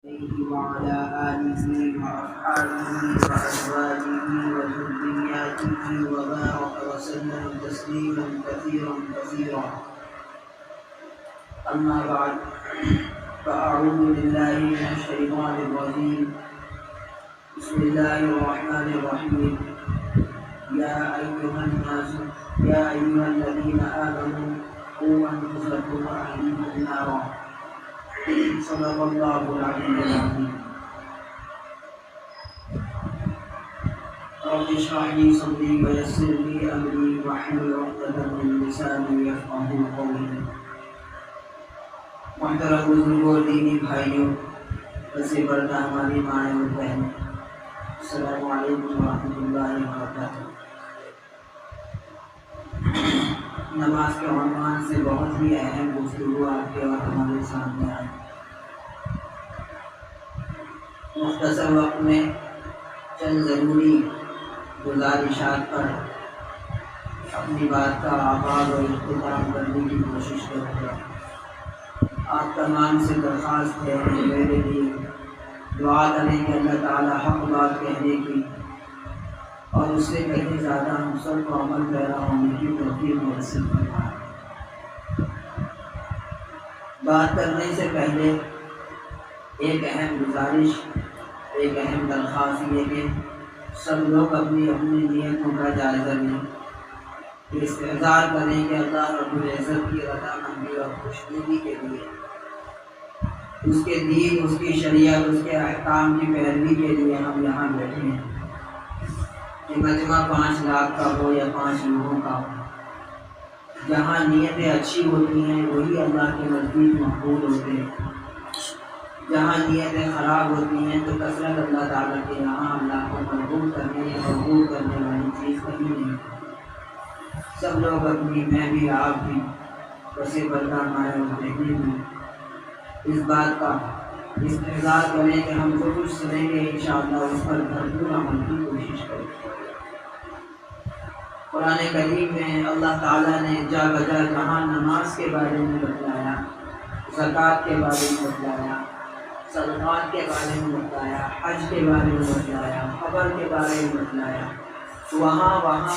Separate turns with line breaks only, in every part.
وعلى آله وأصحابه وأزواجه وذرياته وبارك وسلم تسليما كثيرا أما بعد فأعوذ بالله من الشيطان الرجيم بسم الله الرحمن الرحيم يا أيها الذين آمنوا قوا أنفسكم وأهليكم نارا صدق الله العلي العظيم رب اشرح لي صدري ويسر لي أمري واحلل عقدة من لساني يفقهوا قولي. محترم بزرگوں اور دینی بھائیوں، وسیع پردہ ہماری مائیں اور بہنیں، السلام علیکم ورحمۃ اللہ وبرکاتہ۔ نماز کے عنوان سے بہت ہی اہم گفتگو آپ کے اور ہمارے سامنے آئی۔ مختصر وقت میں چند ضروری گزارشات پر اپنی بات کا آغاز اور اختتام کرنے کی کوشش کروں گا۔ آپ تمام سے درخواست ہے کہ میرے لیے دعا کریں کہ اللہ تعالیٰ حق بات کہنے کی اور اس سے کہیں زیادہ ہم سب کو عمل پیرا ہونے کی توفیق نصیب فرمائے۔ بات کرنے سے پہلے ایک اہم گزارش، ایک اہم درخواست یہ کہ سب لوگ اپنی اپنی نیتوں کا جائزہ لیں، استحضار کریں کہ اللہ رب العزت کی رضامندی اور خوشنودی کے لیے، اس کے دین، اس کی شریعت، اس کے احکام کی پیروی کے لیے ہم یہاں بیٹھے ہیں۔ یہ مجمع 5 لاکھ کا ہو یا 5 لوگوں کا ہو، جہاں نیتیں اچھی ہوتی ہیں وہی اللہ کے نزدیک مقبول ہوتے ہیں۔ جہاں نیتیں خراب ہوتی ہیں تو کثرت اللہ تعالیٰ کے یہاں اللہ کو مقبول کرنے یا مقبول کرنے والی چیز کہیں نہیں۔ سب لوگ اپنی، میں بھی، آپ بھی، وسیع پردہ مائیں اور بہنیں بھی، اس بات کا استحضار کریں کہ ہم جو کچھ سنیں گے انشاءاللہ اس پر بھرپور عمل کی کوشش کریں۔ قرآن کریم میں اللہ تعالیٰ نے جا بجا جہاں نماز کے بارے میں بتلایا، زکوٰۃ کے بارے میں بتلایا، صدقات کے بارے میں بتلایا، حج کے بارے میں بتلایا، قبر کے بارے میں بتلایا، وہاں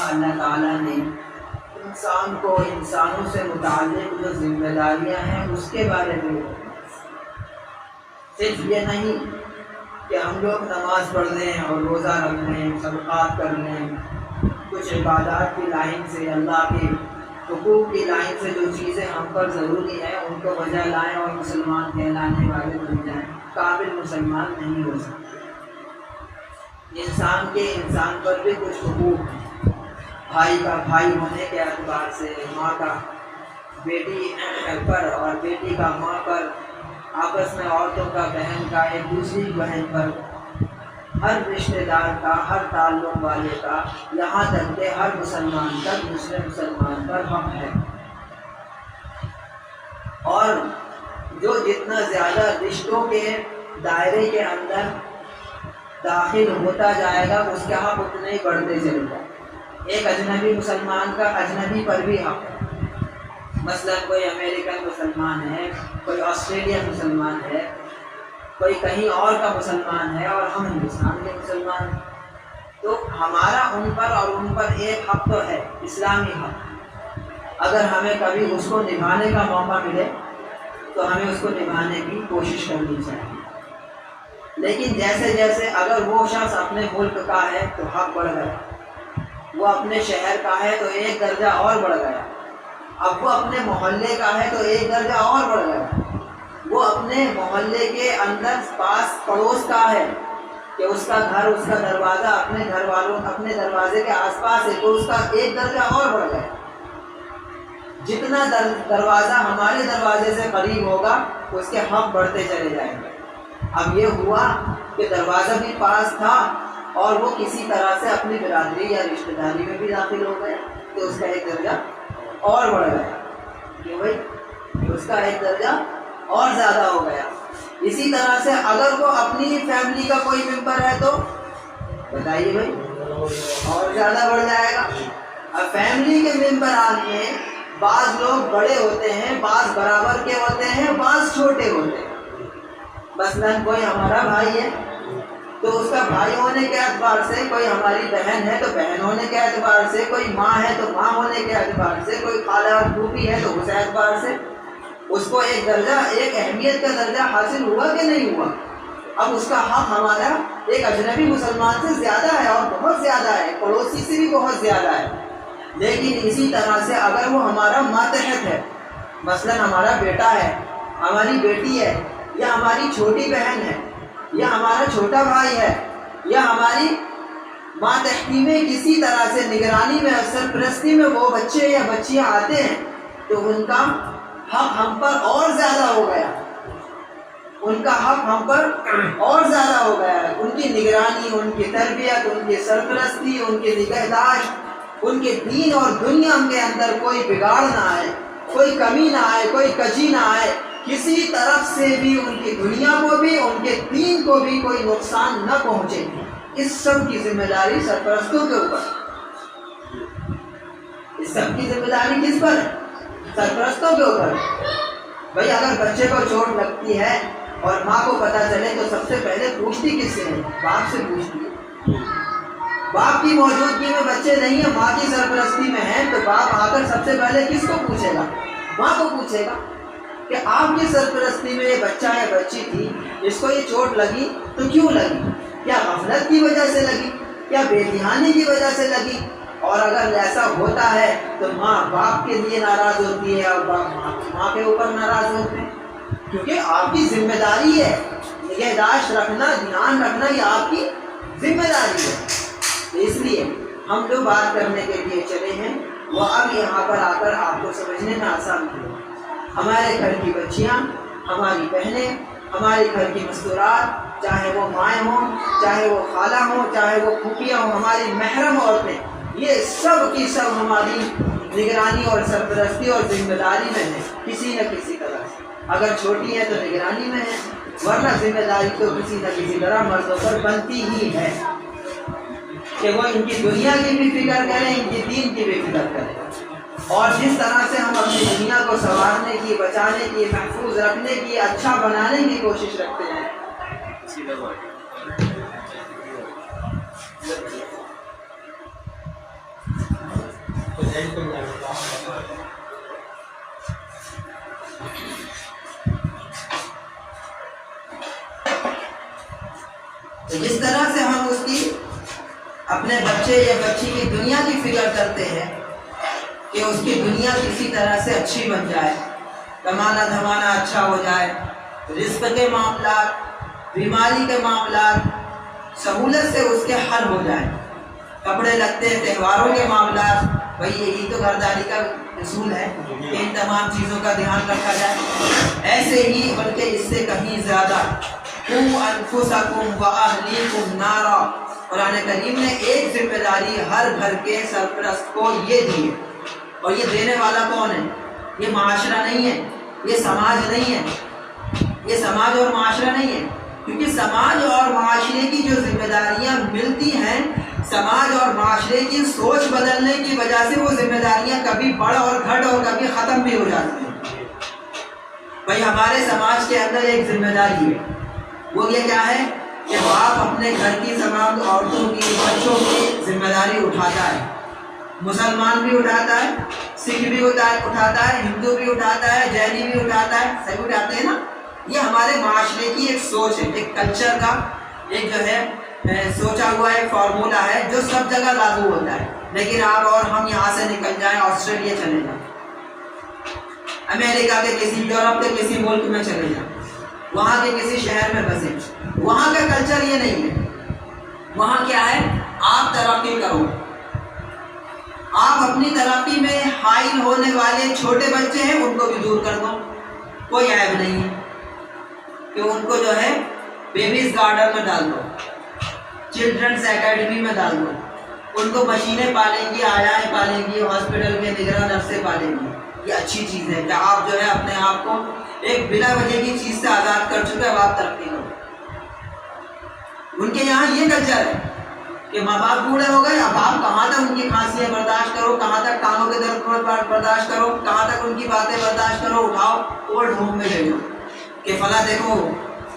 اللہ تعالیٰ نے انسان کو انسانوں سے متعلق جو ذمہ داریاں ہیں اس کے بارے میں بتلایا۔ صرف یہ نہیں کہ ہم لوگ نماز پڑھ لیں اور روزہ رکھ لیں، صدقات کر لیں، کچھ عبادات کی لائن سے، اللہ کے حقوق کی لائن سے جو چیزیں ہم پر ضروری ہیں ان کو بجا لائیں اور مسلمان کہلانے والے بن جائیں، کامل مسلمان نہیں ہو سکتے۔ انسان کے انسان پر بھی کچھ حقوق ہیں، بھائی کا بھائی ہونے کے اعتبار سے، ماں کا بیٹی پر اور بیٹی کا ماں پر، آپس میں عورتوں کا بہن کا ایک دوسری بہن پر، ہر رشتہ دار کا، ہر تعلق والے کا، یہاں تک کہ ہر مسلمان تک دوسرے مسلمان پر حق ہے۔ اور جو جتنا زیادہ رشتوں کے دائرے کے اندر داخل ہوتا جائے گا اس کے حق اتنے ہی بڑھتے چلے گا۔ ایک اجنبی مسلمان کا اجنبی پر بھی حق ہے۔ مثلا کوئی امریکن مسلمان ہے، کوئی آسٹریلین مسلمان ہے، کوئی کہیں اور کا مسلمان ہے اور ہم ہندوستان کے مسلمان ہیں، تو ہمارا ان پر اور ان پر ایک حق تو ہے، اسلامی حق۔ اگر ہمیں کبھی اس کو نبھانے کا موقع ملے تو ہمیں اس کو نبھانے کی کوشش کرنی چاہیے۔ لیکن جیسے جیسے اگر وہ شخص اپنے ملک کا ہے تو حق بڑھ گیا، وہ اپنے شہر کا ہے تو ایک درجہ اور بڑھ گیا، اب وہ اپنے محلے کا ہے تو ایک درجہ اور بڑھ گیا، وہ اپنے محلے کے اندر پاس پڑوس کا ہے کہ اس کا گھر، اس کا دروازہ اپنے گھر والوں، اپنے دروازے کے آس پاس ہے تو اس کا ایک درجہ اور بڑھ گیا۔ جتنا دروازہ ہمارے دروازے سے قریب ہوگا اس کے حق بڑھتے چلے جائیں گے۔ اب یہ ہوا کہ دروازہ بھی پاس تھا اور وہ کسی طرح سے اپنی برادری یا رشتہ داری میں بھی داخل ہو گیا تو اس کا ایک درجہ اور بڑھ گیا، کہ بھائی اس کا ایک درجہ اور زیادہ ہو گیا۔ اسی طرح سے اگر وہ اپنی فیملی کا کوئی ممبر ہے تو بتائیے بھائی اور زیادہ بڑھ جائے گا۔ اب فیملی کے ممبران میں بعض لوگ بڑے ہوتے ہیں، بعض برابر کے ہوتے ہیں، بعض چھوٹے ہوتے ہیں۔ مثلاً کوئی ہمارا بھائی ہے تو اس کا بھائی ہونے کے اعتبار سے، کوئی ہماری بہن ہے تو بہن ہونے کے اعتبار سے، کوئی ماں ہے تو ماں ہونے کے اعتبار سے، کوئی خالہ اور پھوپھی ہے تو اس اعتبار سے اس کو ایک درجہ، ایک اہمیت کا درجہ حاصل ہوا کہ نہیں ہوا؟ اب اس کا حق ہمارا ایک اجنبی مسلمان سے زیادہ ہے، اور بہت زیادہ ہے، پڑوسی سے بھی بہت زیادہ ہے۔ لیکن اسی طرح سے اگر وہ ہمارا ماتحت ہے، مثلاً ہمارا بیٹا ہے، ہماری بیٹی ہے، یا ہماری چھوٹی بہن ہے، یا ہمارا چھوٹا بھائی ہے، یا ہماری ماتحتی میں کسی طرح سے نگرانی میں، سرپرستی میں وہ بچے یا بچیاں آتے ہیں، تو ان کا حق ہم پر اور زیادہ ہو گیا، ان کا حق ہم پر اور زیادہ ہو گیا ہے۔ ان کی نگرانی، ان کی تربیت، ان کی سرپرستی، ان کی نگہداشت، ان کے دین اور دنیا کے اندر کوئی بگاڑ نہ آئے، کوئی کمی نہ آئے، کوئی کجی نہ آئے، کسی طرف سے بھی ان کی دنیا کو بھی، ان کے دین کو بھی کوئی نقصان نہ پہنچے۔ اس سب کی ذمہ داری سرپرستوں کے اوپر، اس سب کی ذمہ داری کس پر ہے؟ سرپرستوں کے اوپر۔ بھائی اگر بچے کو چوٹ لگتی ہے اور ماں کو پتہ چلے تو سب سے پہلے پوچھتی کس سے ہے؟ باپ سے پوچھتی ہے۔ باپ کی موجودگی میں بچے نہیں ہیں، ماں کی سرپرستی میں ہیں، تو باپ آ کر سب سے پہلے کس کو پوچھے گا؟ ماں کو پوچھے گا کہ آپ کی سرپرستی میں یہ بچہ یا بچی تھی، اس کو یہ چوٹ لگی تو کیوں لگی؟ کیا غفلت کی وجہ سے لگی؟ کیا بے دھیانی کی وجہ سے لگی؟ اور اگر ایسا ہوتا ہے تو ماں باپ کے لیے ناراض ہوتی ہے اور باپ ماں کے اوپر ناراض ہوتے ہیں، کیونکہ آپ کی ذمہ داری ہے، نگہداشت رکھنا، دھیان رکھنا، یہ آپ کی ذمہ داری ہے۔ اس لیے ہم جو بات کرنے کے لیے چلے ہیں وہ اب یہاں پر آ کر آپ کو سمجھنے میں آسان ہے۔ ہمارے گھر کی بچیاں، ہماری بہنیں، ہمارے گھر کی مستورات، چاہے وہ مائیں ہوں، چاہے وہ خالہ ہوں، چاہے وہ پھوپھیاں ہوں، ہماری محرم عورتیں، یہ سب کی سب ہماری نگرانی اور سرپرستی اور ذمہ داری میں ہے، کسی نہ کسی طرح سے۔ اگر چھوٹی ہے تو نگرانی میں ہے، ورنہ ذمہ داری تو کسی نہ کسی طرح مردوں پر بنتی ہی ہے کہ وہ ان کی دنیا کی بھی فکر کریں، ان کی دین کی بھی فکر کریں۔ اور جس طرح سے ہم اپنی دنیا کو سنوارنے کی، بچانے کی، محفوظ رکھنے کی، اچھا بنانے کی کوشش رکھتے ہیں، تو جس طرح سے ہم اس کی، اپنے بچے یا بچی کی دنیا کی فکر کرتے ہیں کہ اس کی دنیا کسی طرح سے اچھی بن جائے، کمانا دھمانا اچھا ہو جائے، رزق کے معاملات، بیماری کے معاملات سہولت سے اس کے حل ہو جائیں، کپڑے لگتے تہواروں کے معاملات، بھئی یہی تو گھرداری کا اصول ہے کہ ان تمام چیزوں کا دھیان رکھا جائے۔ ایسے ہی بلکہ اس سے کہیں زیادہ قُوا أَنفُسَكُمْ وَأَهْلِيكُمْ نَارًا، قرآن کریم نے ایک ذمہ داری ہر گھر کے سرپرست کو یہ دی ہے، اور یہ دینے والا کون ہے؟ یہ معاشرہ نہیں ہے، یہ سماج نہیں ہے، یہ سماج اور معاشرہ نہیں ہے، کیونکہ سماج اور معاشرے کی جو ذمہ داریاں ملتی ہیں، سماج اور معاشرے کی سوچ بدلنے کی وجہ سے وہ ذمہ داریاں کبھی بڑھ اور گھٹ اور کبھی ختم بھی ہو جاتی ہیں۔ بھائی ہمارے سماج کے اندر ایک ذمہ داری ہے، وہ یہ کیا ہے کہ باپ اپنے گھر کی تمام عورتوں کی، بچوں کی ذمہ داری اٹھاتا ہے، مسلمان بھی اٹھاتا ہے، سکھ بھی اٹھاتا ہے، ہندو بھی اٹھاتا ہے، جینی بھی اٹھاتا ہے، سبھی اٹھاتے ہیں نا۔ یہ ہمارے معاشرے کی ایک سوچ ہے، ایک کلچر کا ایک جو ہے سوچا ہوا ایک فارمولا ہے جو سب جگہ لاگو ہوتا ہے۔ لیکن آپ اور ہم یہاں سے نکل جائیں، آسٹریلیا چلے جائیں، امریکہ کے کسی، یورپ کے کسی ملک میں چلے جائیں، وہاں کے کسی شہر میں بسیں، وہاں کا کلچر یہ نہیں ہے۔ وہاں کیا ہے؟ آپ ترقی کرو، آپ اپنی ترقی میں حائل ہونے والے چھوٹے بچے ہیں ان کو بھی دور کر دو، کوئی عیب نہیں ہے کہ ان کو جو ہے بیبیز گارڈن میں ڈال دو، چلڈرنس اکیڈمی میں ڈال دو، ان کو مشینیں پالیں گی، آیائیں پالیں گی، ہاسپٹل کے نگراں نرسیں پالیں گی۔ یہ اچھی چیز ہے کہ آپ جو ہے اپنے آپ کو ایک بلا وجہ کی چیز سے آزاد کر چکے، اب آپ ترقی کرو۔ ان کے یہاں یہ کلچر ہے کہ ماں باپ بوڑھے ہو گئے، اب آپ کہاں تک ان کی کھانسیاں برداشت کرو، کہاں تک ٹانگوں کے درد برداشت کرو، کہاں تک ان کی باتیں برداشت کرو، اٹھاؤ اولڈ ہوم میں بھیجو کہ فلاں دیکھو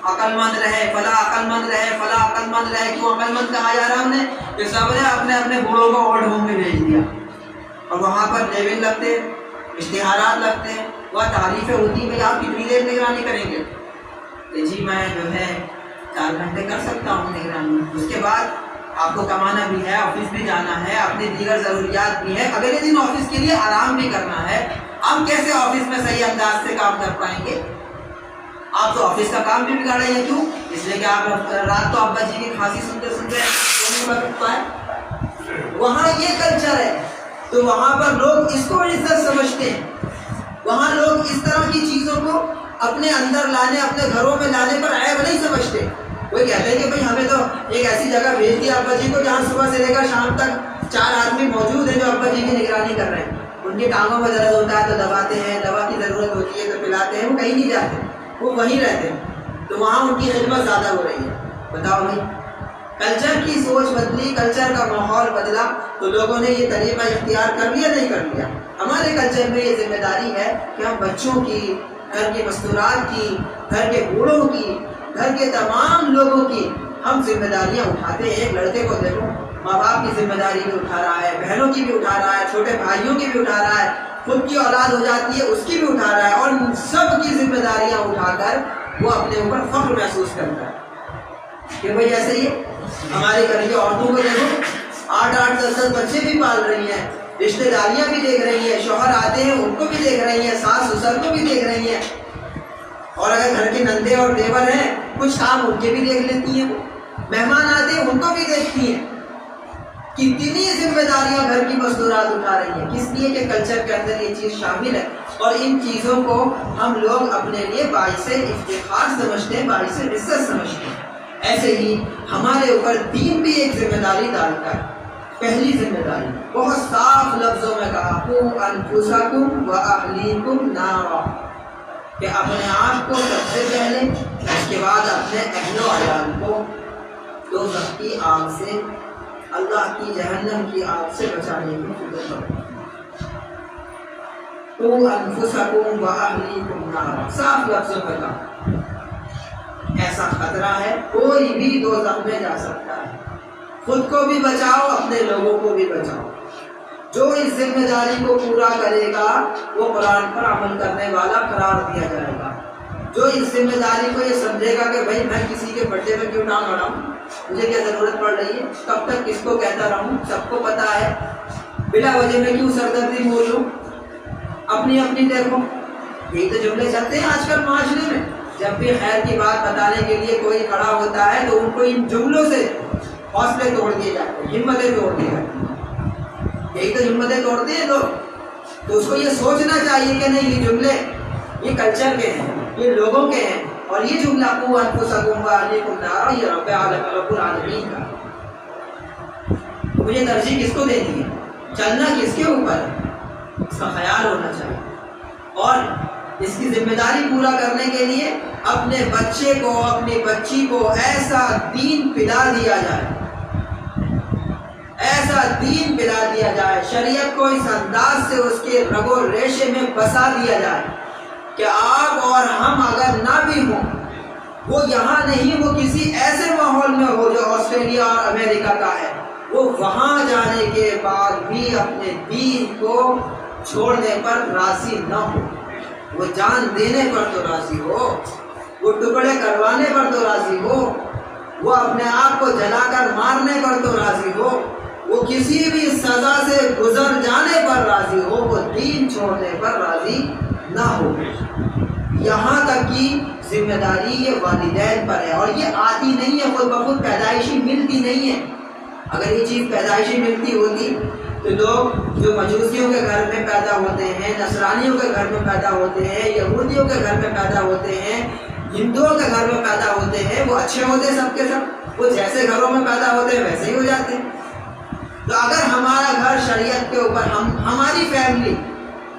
عقل مند رہے، فلاں عقل مند رہے، فلاں عقل مند رہے. کیوں عقل مند کہا جا رہا ہے انہیں؟ کہ سب نے اپنے اپنے بوڑھوں کو اولڈ ہوم میں بھیج دیا اور وہاں پر لیبل لگتے، اشتہارات لگتے ہیں، وہ تعریفیں ہوتی ہیں. آپ کتنی دیر نگرانی کریں گے؟ کہ جی میں جو ہے 4 گھنٹے کر سکتا ہوں نگرانی. اس کے بعد آپ کو کمانا بھی ہے، آفس بھی جانا ہے، اپنی دیگر ضروریات بھی ہے، اگلے دن آفس کے لیے آرام بھی کرنا ہے. آپ کیسے آفس میں صحیح انداز سے کام کر پائیں گے؟ آپ تو آفس کا کام بھی بگاڑیں گے. کیوں؟ اس لیے کہ آپ رات تو ابا جی کی کھانسی سنتے سنتے نہیں بچ پائے. وہاں یہ کلچر ہے تو وہاں پر لوگ اس کو عزت سمجھتے ہیں. وہاں لوگ اس طرح کی چیزوں کو اپنے اندر لانے، اپنے گھروں میں لانے پر عیب نہیں سمجھتے. وہ کہتے ہیں کہ بھائی ہمیں تو ایک ایسی جگہ بھیج دیا ابا جی کو جہاں صبح سے لے کر شام تک 4 آدمی موجود ہیں جو ابا جی کی نگرانی کر رہے ہیں. ان کی ٹانگوں میں درد ہوتا ہے تو دباتے ہیں، دوا کی ضرورت ہوتی ہے تو پلاتے ہیں. وہ کہیں نہیں جاتے، وہ وہیں رہتے ہیں. تو وہاں ان کی خدمت زیادہ ہو رہی ہے. بتاؤ بھائی، کلچر کی سوچ بدلی، کلچر کا ماحول بدلا تو لوگوں نے یہ طریقہ اختیار کر لیا نہیں کر لیا. ہمارے کلچر میں یہ ذمہ داری ہے کہ ہم بچوں کی، گھر کے مستورات کی، گھر کے بوڑھوں کی، گھر کے تمام لوگوں کی ہم ذمہ داریاں اٹھاتے ہیں. ایک لڑکے کو دیکھو، ماں باپ کی ذمہ داری بھی اٹھا رہا ہے، بہنوں کی بھی اٹھا رہا ہے، چھوٹے بھائیوں کی بھی اٹھا رہا ہے، خود کی اولاد ہو جاتی ہے اس کی بھی اٹھا رہا ہے، اور سب کی ذمہ داریاں اٹھا کر وہ اپنے اوپر فخر محسوس کرتا ہے کہ بھائی ایسے ہی ہمارے گھر کی عورتوں کو دیکھو 8-8 10 بچے بھی پال رہی ہیں، رشتے داریاں بھی دیکھ رہی ہیں، شوہر آتے ہیں ان کو بھی دیکھ رہی ہیں، ساس سسر کو بھی دیکھ رہی ہیں، اور اگر گھر کے نندے اور دیور ہیں کچھ کام ان کے بھی دیکھ لیتی ہیں، مہمان آتے ہیں ان کو بھی دیکھتی ہیں. کتنی ذمہ داریاں گھر کی مستورات اٹھا رہی ہیں. کس لیے؟ کہ کلچر کے اندر یہ چیز شامل ہے اور ان چیزوں کو ہم لوگ اپنے لیے باعث افتخار سمجھتے ہیں، باعث عزت سمجھتے ہیں. ایسے ہی ہمارے اوپر دین بھی ایک ذمہ داری ڈالتا ہے. پہلی ذمہ داری بہت صاف لفظوں میں کہا، قوا انفسکم واہلیکم نارا، کہ اپنے آپ کو سب سے پہلے، اس کے بعد اپنے اہل و عیال کو دوزخ کی آگ سے، اللہ کی جہنم کی آگ سے بچانے کی فکر کرو. قوا انفسکم واہلیکم نارا، صاف لفظوں میں کہا. ایسا خطرہ ہے کوئی بھی دوزخ میں جا سکتا ہے. خود کو بھی بچاؤ، اپنے لوگوں کو بھی بچاؤ. جو اس ذمہ داری کو پورا کرے گا وہ قرآن پر عمل کرنے والا قرار دیا جائے گا. جو اس ذمہ داری کو یہ سمجھے گا کہ بھائی میں کسی کے برتھڈے میں کیوں ٹانگ اڑاؤں، مجھے کیا ضرورت پڑ رہی ہے، کب تک کس کو کہتا رہوں، سب کو پتا ہے، بلا وجہ میں کیوں سردردی بولوں، اپنی اپنی دیکھو. یہی تو جملے چلتے ہیں آج کل معاشرے میں. جب بھی خیر کی بات بتانے کے لیے کوئی کھڑا ہوتا ہے تو ان کو ان جملوں سے حوصلے توڑ دیے جاتے ہیں، ہمتیں توڑ دی جاتی ہیں. یہی تو ہمتیں توڑتے ہیں لوگ. تو اس کو یہ سوچنا چاہیے کہ نہیں، یہ جملے یہ کلچر کے ہیں، یہ لوگوں کے ہیں، اور یہ جملہ قوا انفسکم واہلیکم نارا یہ رب العالمین کا. مجھے ترجیح کس کو دینی ہے، چلنا کس کے اوپر ہے، اس کا خیال ہونا چاہیے. اور اس کی ذمہ داری پورا کرنے کے لیے اپنے بچے کو، اپنی بچی کو ایسا دین پلا دیا جائے، ایسا دین پلا دیا جائے، شریعت کو اس انداز سے اس کے رگ و ریشے میں بسا دیا جائے کہ آپ اور ہم اگر نہ بھی ہوں، وہ یہاں نہیں، وہ کسی ایسے ماحول میں ہو جو آسٹریلیا اور امریکہ کا ہے، وہ وہاں جانے کے بعد بھی اپنے دین کو چھوڑنے پر راضی نہ ہو. وہ جان دینے پر تو راضی ہو، وہ ٹکڑے کروانے پر تو راضی ہو، وہ اپنے آپ کو جلا کر مارنے پر تو راضی ہو، وہ کسی بھی سزا سے گزر جانے پر راضی ہو، وہ دین چھوڑنے پر راضی نہ ہو. یہاں تک کی ذمہ داری یہ والدین پر ہے، اور یہ آتی نہیں ہے خود بخود، پیدائشی ملتی نہیں ہے. اگر یہ چیز پیدائشی ملتی ہوتی تو لوگ جو مجوسیوں کے گھر میں پیدا ہوتے ہیں، نصرانیوں کے گھر میں پیدا ہوتے ہیں، یہودیوں کے گھر میں پیدا ہوتے ہیں، ہندوؤں کے گھر میں پیدا ہوتے ہیں، وہ اچھے ہوتے ہیں سب کے سب، وہ جیسے گھروں میں پیدا ہوتے ہیں ویسے ہی ہو جاتے ہیں. تو اگر ہمارا گھر شریعت کے اوپر، ہماری فیملی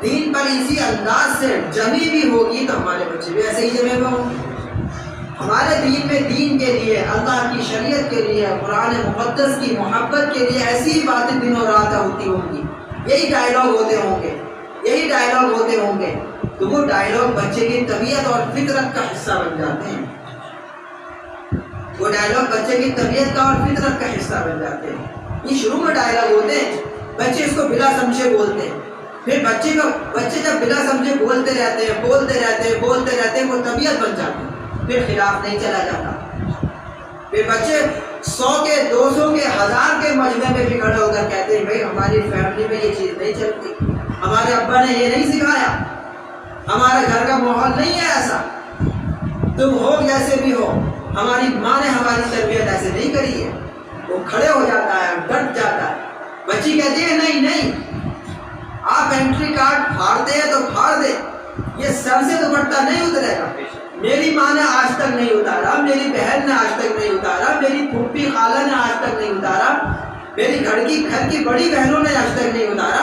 دین پر اسی انداز سے جمی بھی ہوگی تو ہمارے بچے بھی ایسے ہی جمے ہوئے ہوں گے. ہمارے دین میں دین کے لیے، اللہ کی شریعت کے لیے، قرآن مقدس کی محبت کے لیے ایسی باتیں دنوں رات ہوتی ہوں گی، یہی ڈائلاگ ہوتے ہوں گے، یہی ڈائلاگ ہوتے ہوں گے، تو وہ ڈائلاگ بچے کی طبیعت اور فطرت کا حصہ بن جاتے ہیں. وہ ڈائلاگ بچے کی طبیعت کا اور فطرت کا حصہ بن جاتے ہیں. یہ شروع میں ڈائلاگ ہوتے ہیں, بچے اس کو بلا سمجھے بولتے ہیں. پھر بچے جب بلا سمجھے بولتے رہتے ہیں وہ طبیعت بن جاتی ہے. پھر خلاف نہیں چلا جاتا. پھر بچے 100 کے 200 کے 1000 کے مجمع میں بھی کھڑے ہو کر کہتے ہیں بھائی ہماری فیملی میں یہ چیز نہیں چلتی, ہمارے ابا نے یہ نہیں سکھایا, ہمارے گھر کا ماحول نہیں ہے ایسا, تم ہو جیسے بھی ہو, ہماری ماں نے ہماری تربیت ایسے نہیں کری ہے. وہ کھڑے ہو جاتا ہے, ڈٹ جاتا ہے. بچی کہتی ہے نہیں, آپ انٹری کارڈ پھاڑتے ہیں تو پھاڑ دے, یہ سر سے دوپٹہ نہیں اترے گا. میری ماں نے آج تک نہیں اتارا, میری بہن نے آج تک نہیں اتارا, میری پھوپھی خالہ نے آج تک نہیں اتارا, میری گھر کی بڑی بہنوں نے آج تک نہیں اتارا.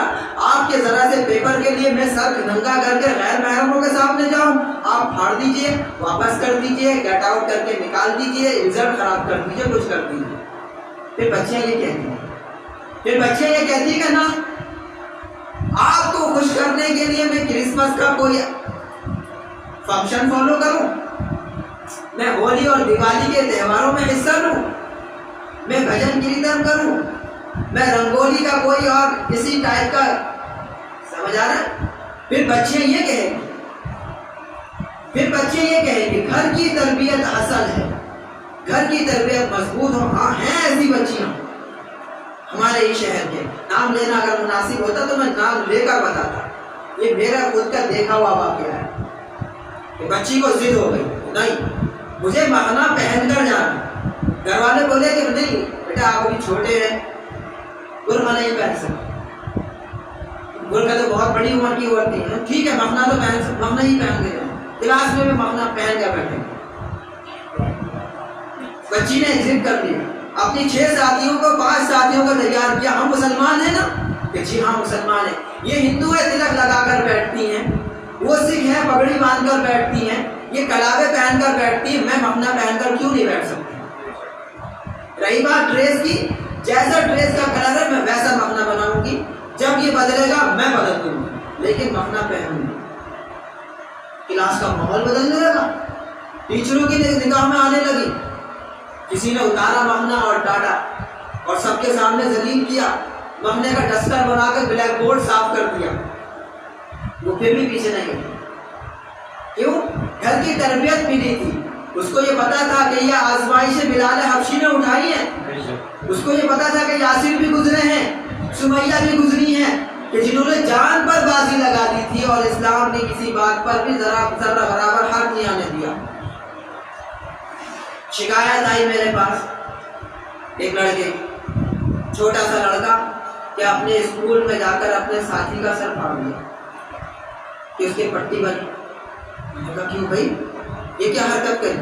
آپ کے ذرا سے پیپر کے لیے میں سر ننگا کر کے غیر محرموں کے سامنے جاؤں, آپ پھاڑ دیجئے, واپس کر دیجئے, گیٹ آؤٹ کر کے نکال دیجئے, رزلٹ خراب کر دیجئے, کچھ کر دیجئے. پھر بچیاں یہ کہتی ہیں کہ نا آپ کو خوش کرنے کے لیے میں کرسمس کا کوئی فنکشن فالو کروں, میں ہولی اور دیوالی کے تہواروں میں حصہ لوں, میں بھجن کیرتن کروں, میں رنگولی کا کوئی اور کسی ٹائپ کا, سمجھ آ رہا ہے. پھر بچے یہ کہیں گے گھر کی تربیت اصل ہے, گھر کی تربیت مضبوط ہو. ہاں ہیں ایسی بچیاں ہمارے ہی شہر کے, نام لینا اگر مناسب ہوتا تو میں نام لے کر بتاتا. یہ میرا خود کا دیکھا ہوا واقعہ ہے کہ بچی کو ضد ہو گئی, نہیں مجھے مخنا پہن کر جانا. گھر والے بولے کہ نہیں بیٹا آپ ابھی چھوٹے ہیں, برقع نہیں پہن سکتے. برقع تو بہت بڑی عمر کی ہوتی ہے, ٹھیک ہے مخنا تو مخنا ہی پہن کے, کلاس میں بھی مخنا پہن کر بیٹھے. بچی نے ضد کر دی, اپنی 6 ساتھیوں کو 5 ساتھیوں کو تیار کیا. ہم مسلمان ہیں نا, کہ جی ہاں مسلمان ہیں. یہ ہندو ہے تلک لگا کر بیٹھتی ہیں, وہ سکھ ہے پگڑی باندھ کر بیٹھتی ہیں, یہ کلابے پہن کر بیٹھتی ہیں, میں مخنا پہن کر کیوں نہیں بیٹھ سکتی. رہی بات ڈریس کی, جیسا ڈریس کا کلر ہے میں ویسا مخنا بناؤں گی, جب یہ بدلے گا میں بدل دوں گی, لیکن مخنا پہنوں گی. کلاس کا ماحول بدلنے لگا, ٹیچروں کی نگاہ میں آنے لگی. کسی نے اتارا مخنا اور ڈاٹا اور سب کے سامنے ذلیل کیا, مخنے کا ڈسٹر بنا کر بلیک بورڈ صاف کر دیا. وہ پھر بھی پیچھے نہیں گئی. کیوں؟ گھر کی تربیت ملی تھی. اس کو یہ پتا تھا کہ یہ آزمائش بلال حبشی نے اٹھائی ہے, اس کو یہ پتا تھا کہ یاسر بھی گزرے ہیں, سمیہ بھی گزری ہیں, کہ جنہوں نے جان پر بازی لگا دی تھی اور اسلام نے کسی بات پر بھی ذرا برابر حق نہیں آنے دیا. شکایت آئی میرے پاس ایک لڑکے, چھوٹا سا لڑکا, کہ اپنے اسکول میں جا کر اپنے ساتھی کا سر پھاڑ دیا, کہ اس کی پٹی بنی. میں نے کہا کیوں بھائی, یہ کیا حرکت کری,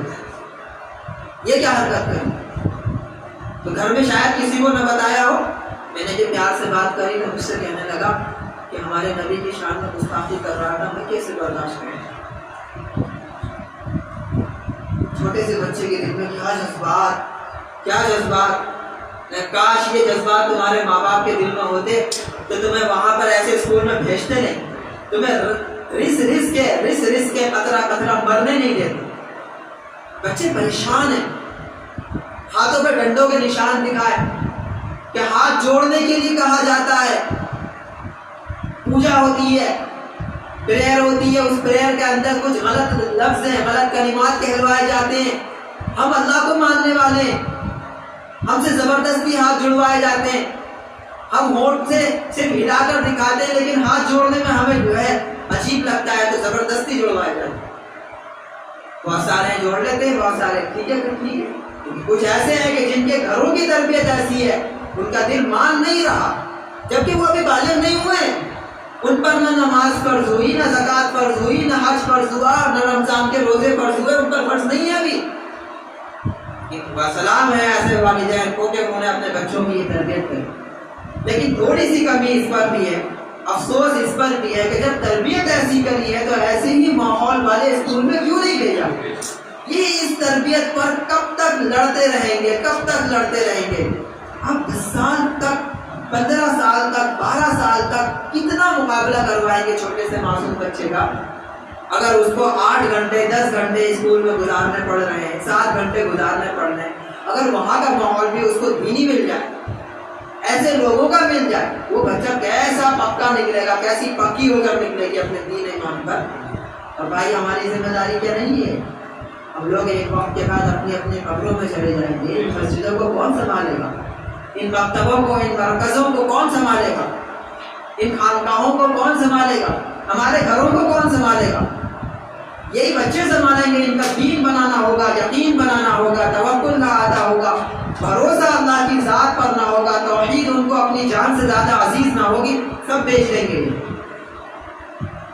تو گھر میں شاید کسی کو نہ بتایا ہو. میں نے جب پیار سے بات کری تو مجھ سے کہنے لگا کہ ہمارے نبی کی شان میں گستاخی کر رہا تھا, میں کیسے برداشت کروں. چھوٹے سے بچے کے دل میں کیا جذبات. کاش یہ جذبات تمہارے ماں باپ کے دل میں ہوتے تو تمہیں وہاں پر ایسے اسکول میں بھیجتے نہیں, تمہیں رس کے قطرہ مرنے نہیں دیتے. بچے پریشان ہیں, ہاتھوں پہ ڈنڈوں کے نشان دکھائے, کہ ہاتھ جوڑنے کے لیے کہا جاتا ہے, پوجا ہوتی ہے, پریئر ہوتی ہے, اس پریئر کے اندر کچھ غلط لفظ ہیں, غلط کلمات کہلوائے جاتے ہیں. ہم اللہ کو ماننے والے ہیں, ہم سے زبردستی ہاتھ جڑوائے جاتے ہیں. ہم ہونٹ سے صرف ہلا کر دکھاتے ہیں, لیکن ہاتھ جوڑنے میں ہمیں جو ہے عجیب لگتا ہے, تو زبردستی جڑوائے جاتے ہیں. بہت سارے جوڑ لیتے ہیں, بہت سارے ٹھیک ہے. کچھ ایسے ہیں کہ جن کے گھروں کی تربیت ایسی ہے, ان کا دل مان نہیں رہا, جبکہ وہ ابھی بالغ نہیں ہوئے. ان پر نہ نماز فرض ہوئی, نہ زکوٰۃ فرض ہوئی, نہ حج فرض ہوا, نہ رمضان کے روزے فرض ہوئے, ان پر فرض نہیں ہے ابھی. سلام ہے ایسے والدین کو کہ انہوں نے اپنے بچوں کی تربیت کری. لیکن تھوڑی سی کمی اس پر بھی ہے, افسوس اس پر بھی ہے کہ جب تربیت ایسی کری ہے تو ایسے ہی ماحول والے اسکول میں کیوں نہیں بھیجا. یہ اس تربیت پر کب تک لڑتے رہیں گے. اب 10 سال تک, 15 سال تک, 12 سال تک کتنا مقابلہ کروائیں گے چھوٹے سے معصوم بچے کا. اگر اس کو 8 گھنٹے 10 گھنٹے اسکول میں گزارنے پڑ رہے ہیں، 7 گھنٹے گزارنے پڑ رہے ہیں، اگر وہاں کا ماحول بھی اس کو دینی مل جائے، ایسے لوگوں کا مل جائے، وہ بچہ کیسا پکا نکلے گا، کیسی پکی ہو کر نکلے گی اپنے دین ایمان پر۔ اور بھائی ہماری ذمہ داری کیا نہیں ہے؟ ہم لوگ ایک وقت کے بعد اپنی اپنی قبروں میں چلے جائیں گے، ان مسجدوں کو کون سنبھالے گا؟ ان مکتبوں کو، ان مرکزوں کو کون سنبھالے گا؟ ان خانقاہوں کو کون سنبھالے گا؟ ہمارے گھروں کو کون سنبھالے گا؟ یہی بچے سنبھالیں گے۔ ان کا دین بنانا ہوگا، یقین بنانا ہوگا، توکل کا آتا ہوگا، بھروسہ اللہ کی ذات پر نہ ہوگا، توحید ان کو اپنی جان سے زیادہ عزیز نہ ہوگی، سب بیچ دیں گے۔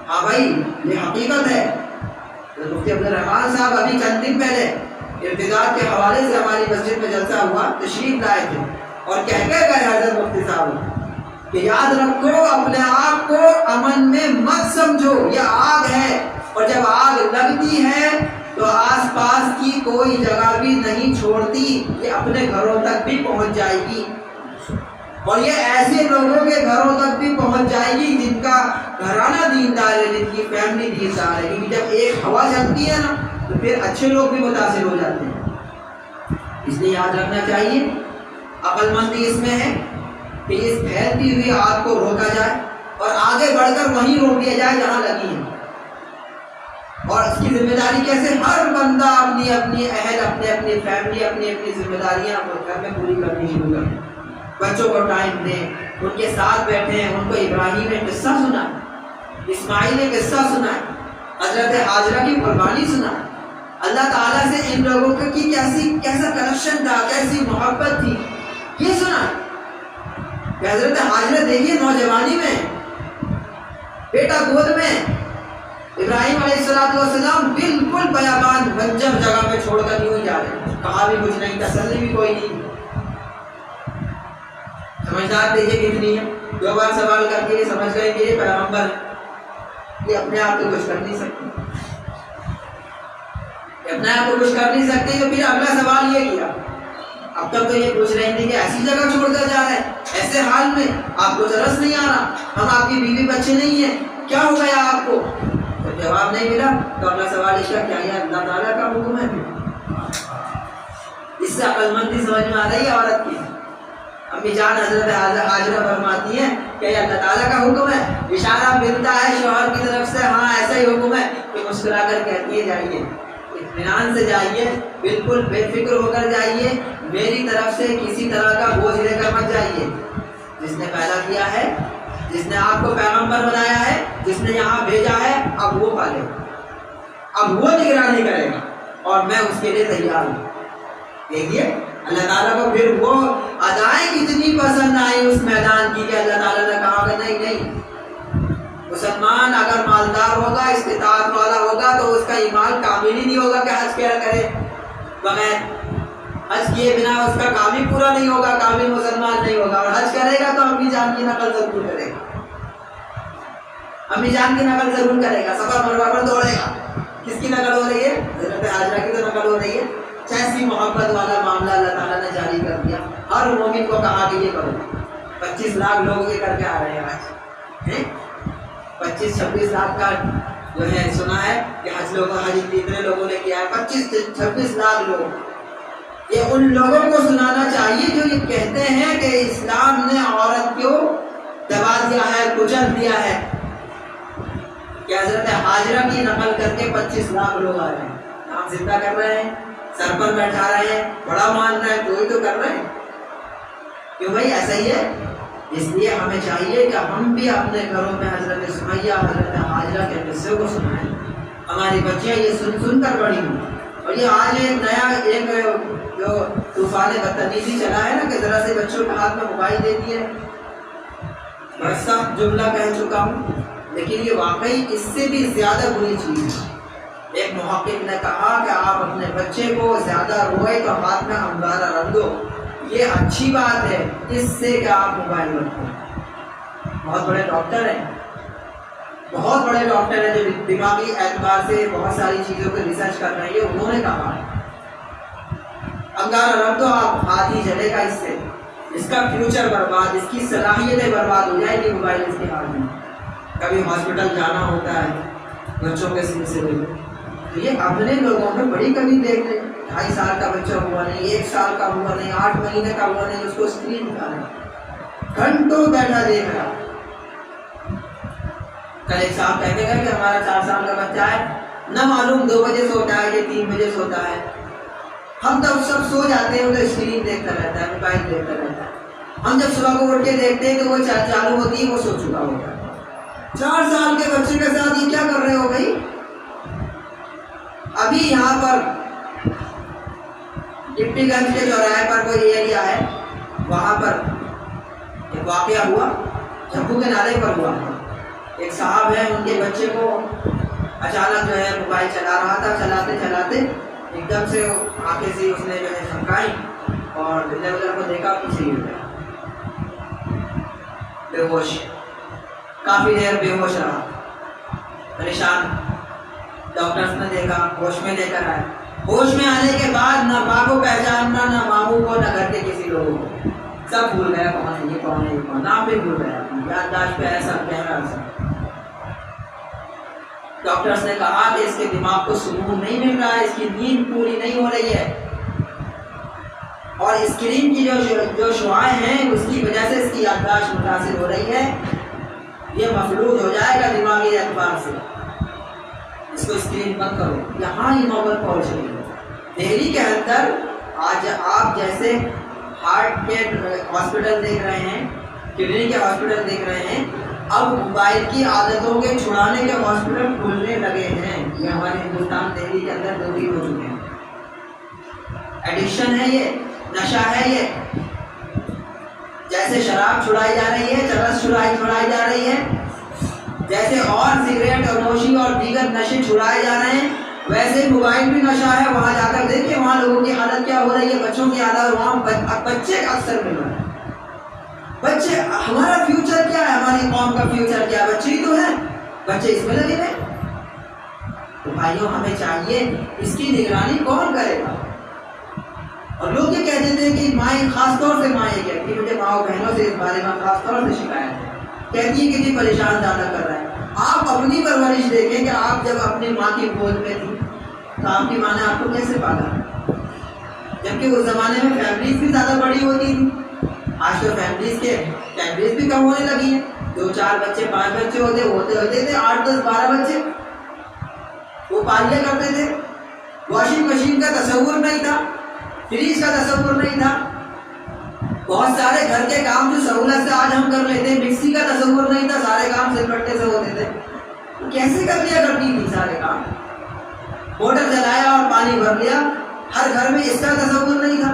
ہاں بھائی یہ حقیقت ہے۔ مفتی عبد الرحمان صاحب ابھی چند دن پہلے ارتداد کے حوالے سے ہماری مسجد میں جلسہ ہوا، تشریف لائے تھے اور کہہ گئے حضرت مفتی صاحب کہ یاد رکھو اپنے آپ کو امن میں مت سمجھو، یہ آگ ہے، اور جب آگ لگتی ہے تو آس پاس کی کوئی جگہ بھی نہیں چھوڑتی، یہ اپنے گھروں تک بھی پہنچ جائے گی، اور یہ ایسے لوگوں کے گھروں تک بھی پہنچ جائے گی جن کا گھرانہ دیندار ہے، جن کی فیملی دیندار ہے، کیونکہ جب ایک ہوا چلتی ہے نا تو پھر اچھے لوگ بھی متاثر ہو جاتے ہیں۔ اس لیے یاد رکھنا چاہیے، عقل مندی اس میں ہے کہ اس پھیلتی ہوئی آگ کو روکا جائے اور آگے بڑھ کر وہیں روک دیا جائے جہاں لگی ہے۔ اور اس کی ذمہ داری کیسے؟ ہر بندہ اپنی اپنی اہل، اپنے اپنی فیملی، اپنی اپنی ذمہ داریاں گھر میں پوری کرنی شروع کریں۔ بچوں کو ٹائم دیں، ان کے ساتھ بیٹھیں، ان کو ابراہیم نے قصہ سنا، اسماعیل نے قصہ سنا، حضرت حاجرہ کی قربانی سنا، اللہ تعالیٰ سے ان لوگوں کی کیسا کنیکشن تھا، کیسی محبت تھی، یہ سنا کہ حضرت حاجرہ دیکھیے نوجوانی میں، بیٹا گود میں، ابراہیم علیہ السلام بالکل بیابان بنجر جگہ میں چھوڑ کر یوں جا رہے ہیں، کہا بھی کچھ نہیں، تسلی بھی کوئی نہیں۔ سمجھدار دیکھیے کتنی ہے، 2 بار سوال کر کے سمجھ گئے کہ یہ پیغمبر، یہ اپنے آپ کو کچھ کر نہیں سکتے، اپنے آپ کو کچھ کر نہیں سکتے۔ تو پھر اگلا سوال یہ کیا، اب تک تو یہ پوچھ رہے تھے کہ ایسی جگہ چھوڑ کر جا رہے ہیں، ایسے حال میں آپ کو ترس نہیں آ رہا، ہم آپ کی بیوی بچے نہیں ہیں، کیا ہو گیا آپ کو؟ جب جواب نہیں ملا تو اگلا سوال اس کا کیا یہ اللہ تعالیٰ کا حکم ہے؟ اس سے عقل مندی سمجھ میں آ رہی ہے عورت کی۔ امی جان حضرت حاجرہ فرماتی ہیں کہ یہ اللہ تعالیٰ کا حکم ہے، اشارہ ملتا ہے شوہر کی طرف سے، ہاں ایسا ہی حکم ہے، کہ مسکرا کر کہتی ہے جائیے، اطمینان سے جائیے، بالکل بے فکر ہو کر جائیے، میری طرف سے کسی طرح کا بوجھ لے کر مت جائیے۔ جس نے پیدا کیا ہے، جس نے آپ کو پیغمبر بنایا ہے، جس نے یہاں بھیجا ہے، اب وہ پالے گا، اب وہ نگرانی کرے گا، اور میں اس کے لیے تیار ہوں۔ دیکھیے اللہ تعالیٰ کو پھر وہ ادائیں کتنی پسند آئی اس میدان کی کہ اللہ تعالیٰ نے کہا کہ نہیں، مسلمان اگر مالدار ہوگا، استطاعت والا ہوگا، تو اس کا ایمان کامل ہی نہیں ہوگا کہ حج کیا کرے بغیر حج کیے بنا اس کا کام ہی پورا نہیں ہوگا، کامل مسلمان نہیں ہوگا۔ اور حج کرے گا تو امی جان کی نقل ضرور کرے گا، امی جان کی نقل ضرور کرے گا، صفا مروہ پر دوڑے گا۔ کس کی نقل ہو رہی ہے؟ حضرت حاجرہ کی تو نقل ہو رہی ہے۔ ایسی محبت والا معاملہ اللہ تعالیٰ نے جاری کر دیا، ہر مومن کو کہا کہ یہ کرو۔ 25 لاکھ لوگ یہ کر کے آ رہے ہیں آج، 25-26 لاکھ کا جو ہے سنا ہے کہ حج لوگوں حج کتنے لوگوں نے کیا ہے، 25-26 لاکھ لوگ۔ یہ ان لوگوں کو سنانا چاہیے جو یہ کہتے ہیں کہ اسلام نے عورت کو دبا دیا ہے، کچل دیا ہے، کہ حضرت حاجرہ کی نقل کر کے 25 لاکھ لوگ آ رہے ہیں، نام زندہ کر رہے ہیں، سر پر بیٹھا رہے ہیں، بڑا مان رہے ہیں، کوئی تو کر رہے ہیں، کیوں بھائی ایسا ہی ہے۔ اس لیے ہمیں چاہیے کہ ہم بھی اپنے گھروں میں حضرت سمیہ، حضرت حاجرہ کے قصے کو سنائیں، ہماری بچیاں یہ سن کر بڑی ہوں۔ اور یہ آج ایک نیا جو طوفان بدتمیزی چلا ہے نا، کہ ذرا سے بچوں کے ہاتھ میں موبائل دے دیے، بڑا سخت جملہ کہہ چکا ہوں، لیکن یہ واقعی اس سے بھی زیادہ بری چیز ہے۔ ایک محقق نے کہا کہ آپ اپنے بچے کو زیادہ روئے تو ہاتھ میں انگارہ رکھ دو، یہ اچھی بات ہے اس سے کہ آپ موبائل رکھو۔ بہت بڑے ڈاکٹر ہیں، بہت بڑے ڈاکٹر ہیں جو دماغی اعتبار سے بہت ساری چیزوں پہ ریسرچ کر رہے ہیں، انہوں نے کہا انگارہ رکھ دو، آپ ہاتھ ہی جلے گا اس سے، اس کا فیوچر برباد، اس کی صلاحیتیں برباد ہو جائے گی موبائل اس کے ہاتھ میں۔ کبھی ہاسپٹل جانا ہوتا ہے، بچوں کے سلسلے میں. تو یہ اپنے لوگوں میں بڑی کمی دیکھ لیں. 2.5 سال کا بچہ ہوا نہیں, 1 سال کا ہوا نہیں, 8 مہینے کا ہوا نہیں, اس کو اسکرین دکھانا, گھنٹوں بیٹھا دیکھ رہا. کل ایک صاحب کہتے ہیں کہ ہمارا 4 سال کا بچہ ہے, نہ معلوم 2 بجے سوتا ہے کہ 3 بجے سوتا ہے. ہم جب سب سو جاتے ہیں تو اسکرین دیکھتا رہتا ہے, موبائل دیکھتا رہتا ہے. ہم جب صبح کو اٹھ کے دیکھتے ہیں تو وہ چالو ہوتی ہے, وہ سو چکا ہوتا ہے. 4 سال کے بچے کے ساتھ یہ کیا کر رہے ہو بھائی؟ ابھی یہاں پر ڈپٹی گنج کے چوراہے پر کوئی ایریا ہے, وہاں پر ایک واقعہ ہوا, جھبو کے نالے پر ہوا. ایک صاحب ہے, ان کے بچے کو اچانک جو ہے موبائل چلا رہا تھا, چلاتے چلاتے ایک دم سے آنکھیں سے اس نے جو ہے جھمکائی اور ادھر ادھر کو دیکھا, پیچھے ہی ہو گیا, بے ہوش. کافی دیر بے ہوش رہا, پریشان. ڈاکٹرز نے دیکھا, ہوش میں لے کر آئے. ہوش میں آنے کے بعد نہ ماں کو پہچاننا, نہ ماموں کو, نہ گھر کے کسی لوگوں کو. سب بھول گیا کون ہے یہ, کون ہے یہ, کون, نام بھی بھول گیا, یادداشت پہ ایسا گہرا اثر. ڈاکٹرز نے کہا کہ اس کے دماغ کو سکون نہیں مل رہا ہے, اس کی نیند پوری نہیں ہو رہی ہے, اور اسکرین کی جو شعاعیں ہیں اس کی وجہ سے اس کی یادداشت متاثر ہو رہی ہے. یہ مفلوج ہو جائے گا دماغی اعتبار سے, اس کو اسکرین بند کرو. یہاں ہی نوبت پہنچ رہی ہے. دہلی کے اندر آج آپ جیسے ہارٹ کے ہاسپٹل دیکھ رہے ہیں, کڈنی کے ہاسپٹل دیکھ رہے ہیں, اب موبائل کی عادتوں کے چھڑانے کے ہاسپٹل کھلنے لگے ہیں. یہ ہمارے ہندوستان دہلی کے اندر 2 ہو چکے ہیں. ایڈکشن ہے یہ, نشہ ہے یہ. جیسے شراب چھڑائی جا رہی ہے, چرس چھڑائی جا رہی ہے, جیسے اور سگریٹ اور نوشی اور دیگر نشے چھڑائے جا رہے ہیں, ویسے موبائل بھی نشہ ہے. وہاں جا کر دیکھیں وہاں لوگوں کی حالت کیا ہو رہی ہے, بچوں کی حالت. وہاں بچے اکثر مل رہے ہیں. بچے, ہمارا فیوچر کیا ہے, ہماری قوم کا فیوچر کیا ہے؟ بچے ہی تو ہیں, بچے اس میں لگے ہیں. تو بھائیوں ہمیں چاہیے اس کی نگرانی کون کرے گا. اور لوگ یہ کہتے تھے کہ مائیں, خاص طور سے مائیں کہتی ہے, مجھے ماؤں بہنوں سے اس بارے میں خاص طور سے شکایت ہے, کہتی ہے کہ جی پریشان زیادہ کر رہا ہے. آپ اپنی پرورش دیکھیں کہ آپ جب اپنی ماں کی گود میں تھی تو آپ کی ماں نے آپ کو کیسے پالا, جبکہ اس زمانے میں فیملیز بھی زیادہ بڑی ہوتی تھی. آج تو فیملیز بھی کم ہونے لگی ہیں. 2 4 بچے 5 بچے ہوتے تھے 8 10 12 بچے وہ پالیا کرتے تھے. واشنگ مشین کا تصور نہیں تھا, فریج کا تصور نہیں تھا, بہت سارے گھر کے کام جو سہولت سے آج ہم کر لیتے ہیں, مکسی کا تصور نہیں تھا, سارے کام سل بٹے سے ہوتے تھے. کیسے کر لیا کرتی تھی سارے کام, موٹر چلایا اور پانی بھر لیا. ہر گھر میں اس کا تصور نہیں تھا.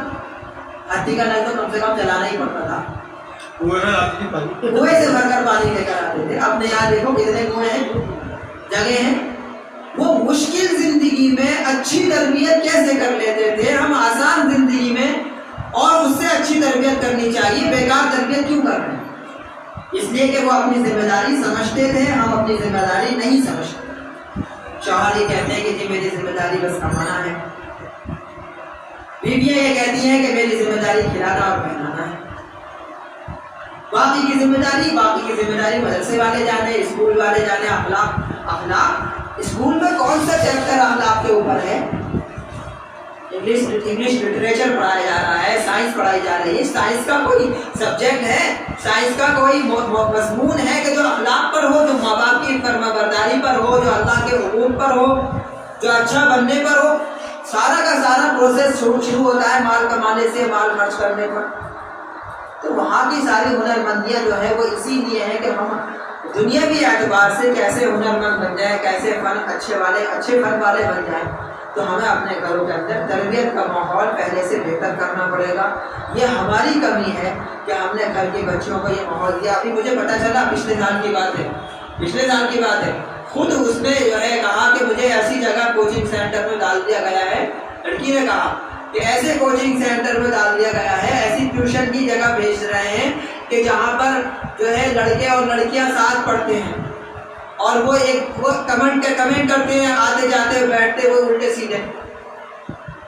ہاتھی کا نل تو کم سے کم چلانا ہی پڑتا تھا, کنویں سے بھر کر پانی لے کر آتے تھے. اب نے یہاں دیکھو کتنے کنویں ہیں, جگہ ہیں. وہ مشکل زندگی میں اچھی تربیت کیسے کر لیتے تھے, ہم آسان زندگی میں اور اس سے اچھی تربیت کرنی چاہیے, بیکار تربیت کیوں کر رہے ہیں؟ اس لیے کہ وہ اپنی ذمہ داری سمجھتے تھے, ہم اپنی ذمہ داری نہیں سمجھتے. شوہر یہ کہتے ہیں کہ جی میری ذمہ داری بس کمانا ہے, بیویاں یہ کہتی ہیں کہ میری ذمہ داری کھلانا اور پہنانا ہے. باقی کی ذمہ داری مدرسے والے جانے, اسکول والے جانے. اخلاق اسکول میں کون سا چیپٹر اخلاق کے اوپر ہے؟ انگلش لٹریچر پڑھایا جا رہا ہے, سائنس پڑھائی جا رہی ہے. سائنس کا کوئی سبجیکٹ ہے, سائنس کا کوئی مضمون ہے کہ جو اخلاق پر ہو, جو ماں باپ کی فرمانبرداری پر ہو, جو اللہ کے حقوق پر ہو, جو اچھا بننے پر ہو. سارا کا سارا پروسیس شروع ہوتا ہے مال کمانے سے, مال خرچ کرنے پر. تو وہاں کی ساری ہنرمندیاں جو ہے وہ اسی لیے ہیں کہ ہم دنیاوی اعتبار سے کیسے ہنرمند بن جائیں, کیسے اچھے فن والے بن جائیں. تو ہمیں اپنے گھروں کے اندر تربیت کا ماحول پہلے سے بہتر کرنا پڑے گا. یہ ہماری کمی ہے کہ ہم نے گھر کے بچوں کو یہ ماحول دیا. ابھی مجھے پتہ چلا پچھلے سال کی بات ہے, خود اس نے جو ہے کہا کہ مجھے ایسی جگہ کوچنگ سینٹر میں ڈال دیا گیا ہے. لڑکی نے کہا کہ ایسے کوچنگ سینٹر میں ڈال دیا گیا ہے, ایسی ٹیوشن کی جگہ بھیج رہے ہیں کہ جہاں پر جو ہے لڑکے اور لڑکیاں ساتھ پڑھتے ہیں, اور وہ کمنٹ کرتے ہیں, آتے جاتے بیٹھتے ہوئے الٹے سیدھے,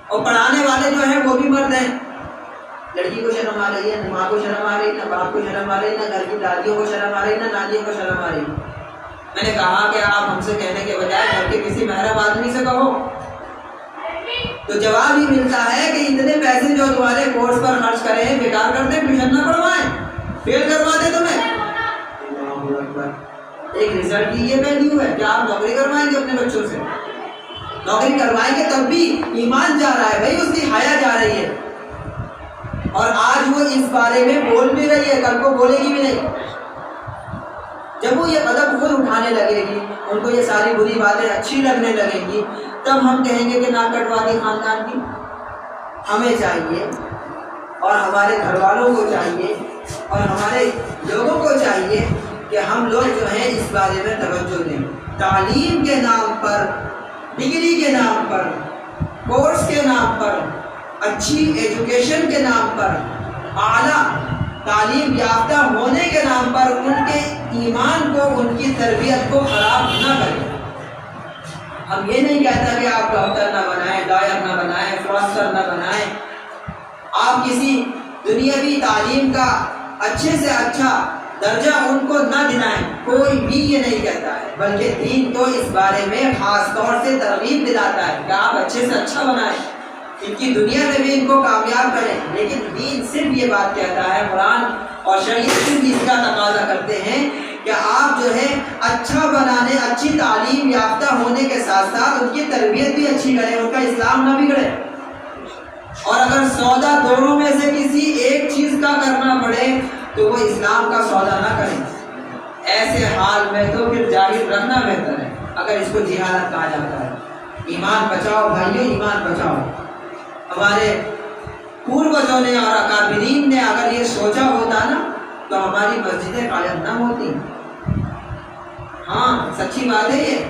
اور پڑھانے والے جو ہیں وہ بھی مرد ہیں. لڑکی کو شرم آ رہی ہے, نہ ماں کو شرم آ رہی, نہ باپ کو شرم آ رہی, نہ گھر کی دادیوں کو شرم آ رہی, نہ نانیوں کو شرم آ رہی. میں نے کہا کہ آپ ہم سے کہنے کے بجائے گھر کے کسی محرم آدمی سے کہو، تو جواب ہی ملتا ہے کہ اتنے پیسے جو تمہارے کورس پر خرچ کرے ہیں بیکار کرتے، ٹیوشن نہ پڑھوائیں، فیل کروا دے تمہیں۔ اللہ اکبر۔ ایک رزلٹ کی یہ ویلیو ہے کہ آپ نوکری کروائیں گے اپنے بچوں سے، نوکری کروائیں گے تب بھی ایمان جا رہا ہے بھائی، اس کی حیا جا رہی ہے، اور آج وہ اس بارے میں بول بھی رہی ہے، کل کو بولے گی بھی نہیں۔ جب وہ یہ قدم خود اٹھانے لگے گی، ان کو یہ ساری بری باتیں اچھی لگنے لگیں گی، تب ہم کہیں گے کہ ناک کٹوا دی خاندان کی۔ ہمیں چاہیے اور ہمارے گھر والوں کو چاہیے اور ہمارے لوگوں کو چاہیے کہ ہم لوگ جو ہیں اس بارے میں توجہ دیں۔ تعلیم کے نام پر، ڈگری کے نام پر، کورس کے نام پر، اچھی ایجوکیشن کے نام پر، اعلیٰ تعلیم یافتہ ہونے کے نام پر ان کے ایمان کو، ان کی تربیت کو خراب نہ کریں۔ ہم یہ نہیں کہتا کہ آپ ڈاکٹر نہ بنائیں، لائر نہ بنائیں، پروفیسر نہ بنائیں، آپ کسی دنیاوی تعلیم کا اچھے سے اچھا درجہ ان کو نہ دلائیں، کوئی بھی یہ نہیں کہتا ہے، بلکہ دین تو اس بارے میں خاص طور سے ترغیب دلاتا ہے کہ آپ اچھے سے اچھا بنائیں، ان کی دنیا میں بھی ان کو کامیاب کریں۔ لیکن دین صرف یہ بات کہتا ہے، قرآن اور شریعت صرف اس کا تقاضا کرتے ہیں کہ آپ جو ہے اچھا بنانے، اچھی تعلیم یافتہ ہونے کے ساتھ ساتھ ان کی تربیت بھی اچھی کریں، ان کا اسلام نہ بگڑے۔ اور اگر سودا دونوں میں سے کسی ایک چیز کا کرنا پڑے تو وہ اسلام کا سودا نہ کریں۔ ایسے حال میں تو پھر جاہل رکھنا بہتر ہے، اگر اس کو جہالت کہا جاتا ہے۔ ایمان بچاؤ بھائیو، ایمان بچاؤ۔ ہمارے پوروجوں نے اور اکابرین نے اگر یہ سوچا ہوتا نا تو ہماری مسجدیں قائم نہ ہوتی۔ ہاں سچی بات ہے یہ۔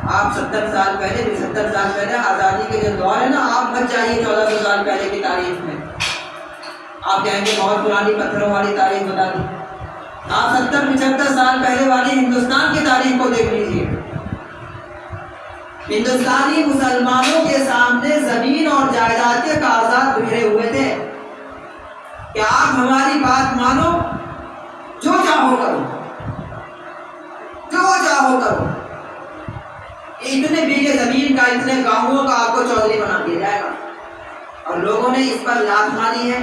آپ 70 سال پہلے، 75 سال پہلے آزادی کے جو دور ہے نا، آپ بچ جائیے 1400 سال پہلے کی تاریخ میں، آپ کہیں گے بہت پرانی پتھروں والی تاریخ بتا دی۔ آپ 70-75 سال پہلے والی ہندوستان کی تاریخ کو دیکھ لیجیے۔ ہندوستانی مسلمانوں کے سامنے زمین اور جائیداد کے کاغذات بکھرے ہوئے تھے کہ آپ ہماری بات مانو، جو چاہو کرو، جو چاہو کرو، اتنے بیگھے زمین کا، اتنے گاؤں کا آپ کو چودھری بنا دیا جائے گا۔ اور لوگوں نے اس پر لات ماری ہے۔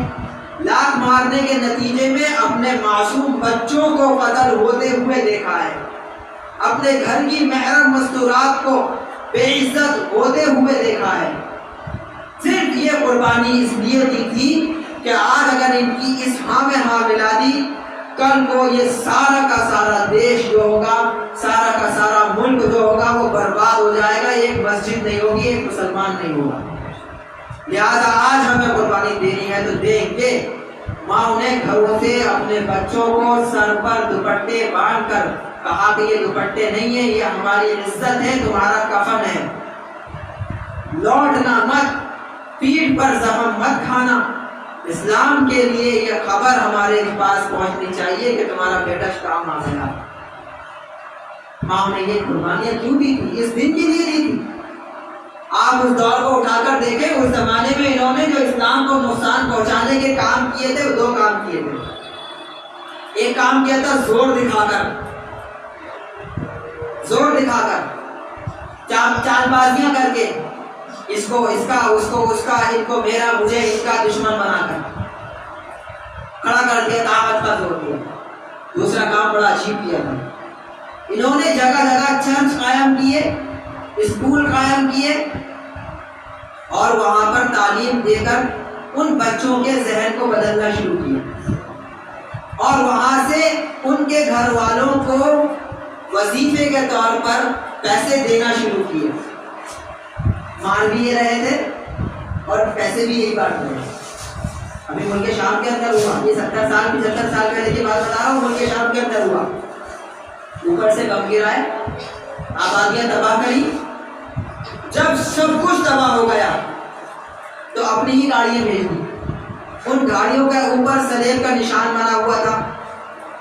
لات مارنے کے نتیجے میں اپنے معصوم بچوں کو قتل ہوتے ہوئے دیکھا ہے، اپنے گھر کی محرم مستورات کو بے عزت ہوتے ہوئے دیکھا ہے۔ صرف یہ قربانی اس لیے دی تھی کہ آج اگر ان کی اس ہاں میں ہاں ملا دی، کل کو یہ سارا کا سارا دیش جو ہوگا، سارا کا سارا ملک جو ہوگا وہ برباد ہو جائے گا، ایک مسجد نہیں ہوگی، ایک مسلمان نہیں ہوگا۔ لہذا آج ہمیں قربانی دینی ہے تو دیں گے۔ ماں نے گھروں سے اپنے بچوں کو سر پر دوپٹے باندھ کر کہا کہ یہ دوپٹے نہیں ہیں، یہ ہماری عزت ہے، تمہارا کفن ہے، لوٹنا مت، پیٹھ پر زخم مت کھانا۔ اسلام کے لیے یہ خبر ہمارے پاس پہنچنی چاہیے کہ تمہارا بیٹا کام آ گیا۔ ماں نے یہ قربانیاں کیوں دی تھی؟ اس دن کے لیے دی تھی۔ آپ اس دور کو اٹھا کر دیکھیں، اس زمانے میں انہوں نے جو اسلام کو نقصان پہنچانے کے کام کیے تھے وہ 2 کام کیے تھے۔ ایک کام کیا تھا زور دکھا کر، زور دکھا کر، چال بازیاں کر کے، اس کو اس کا، اس کو اس کا، ان کو میرا، مجھے ان کا دشمن بنا کر کھڑا کر دیا، طاقت کا زور دیا۔ دوسرا کام بڑا عجیب کیا تھا، انہوں نے جگہ جگہ چرچ قائم کیے، اسکول قائم کیے، اور وہاں پر تعلیم دے کر ان بچوں کے ذہن کو بدلنا شروع کیا، اور وہاں سے ان کے گھر والوں کو وظیفے کے طور پر پیسے دینا شروع کیے۔ مان بھی یہ رہے تھے اور پیسے بھی یہی بانٹ رہے ہیں۔ ابھی ملک شام کے اندر ہوا، یہ 70 سال 75 سال پہلے کی بات بتا رہا ہوں، ملک شام کے اندر ہوا۔ اوپر سے بم گرائے، آبادیاں تباہ کری۔ جب سب کچھ تباہ ہو گیا تو اپنی ہی گاڑیاں بھیج دی۔ ان گاڑیوں کے اوپر سلیب کا نشان بنا ہوا تھا۔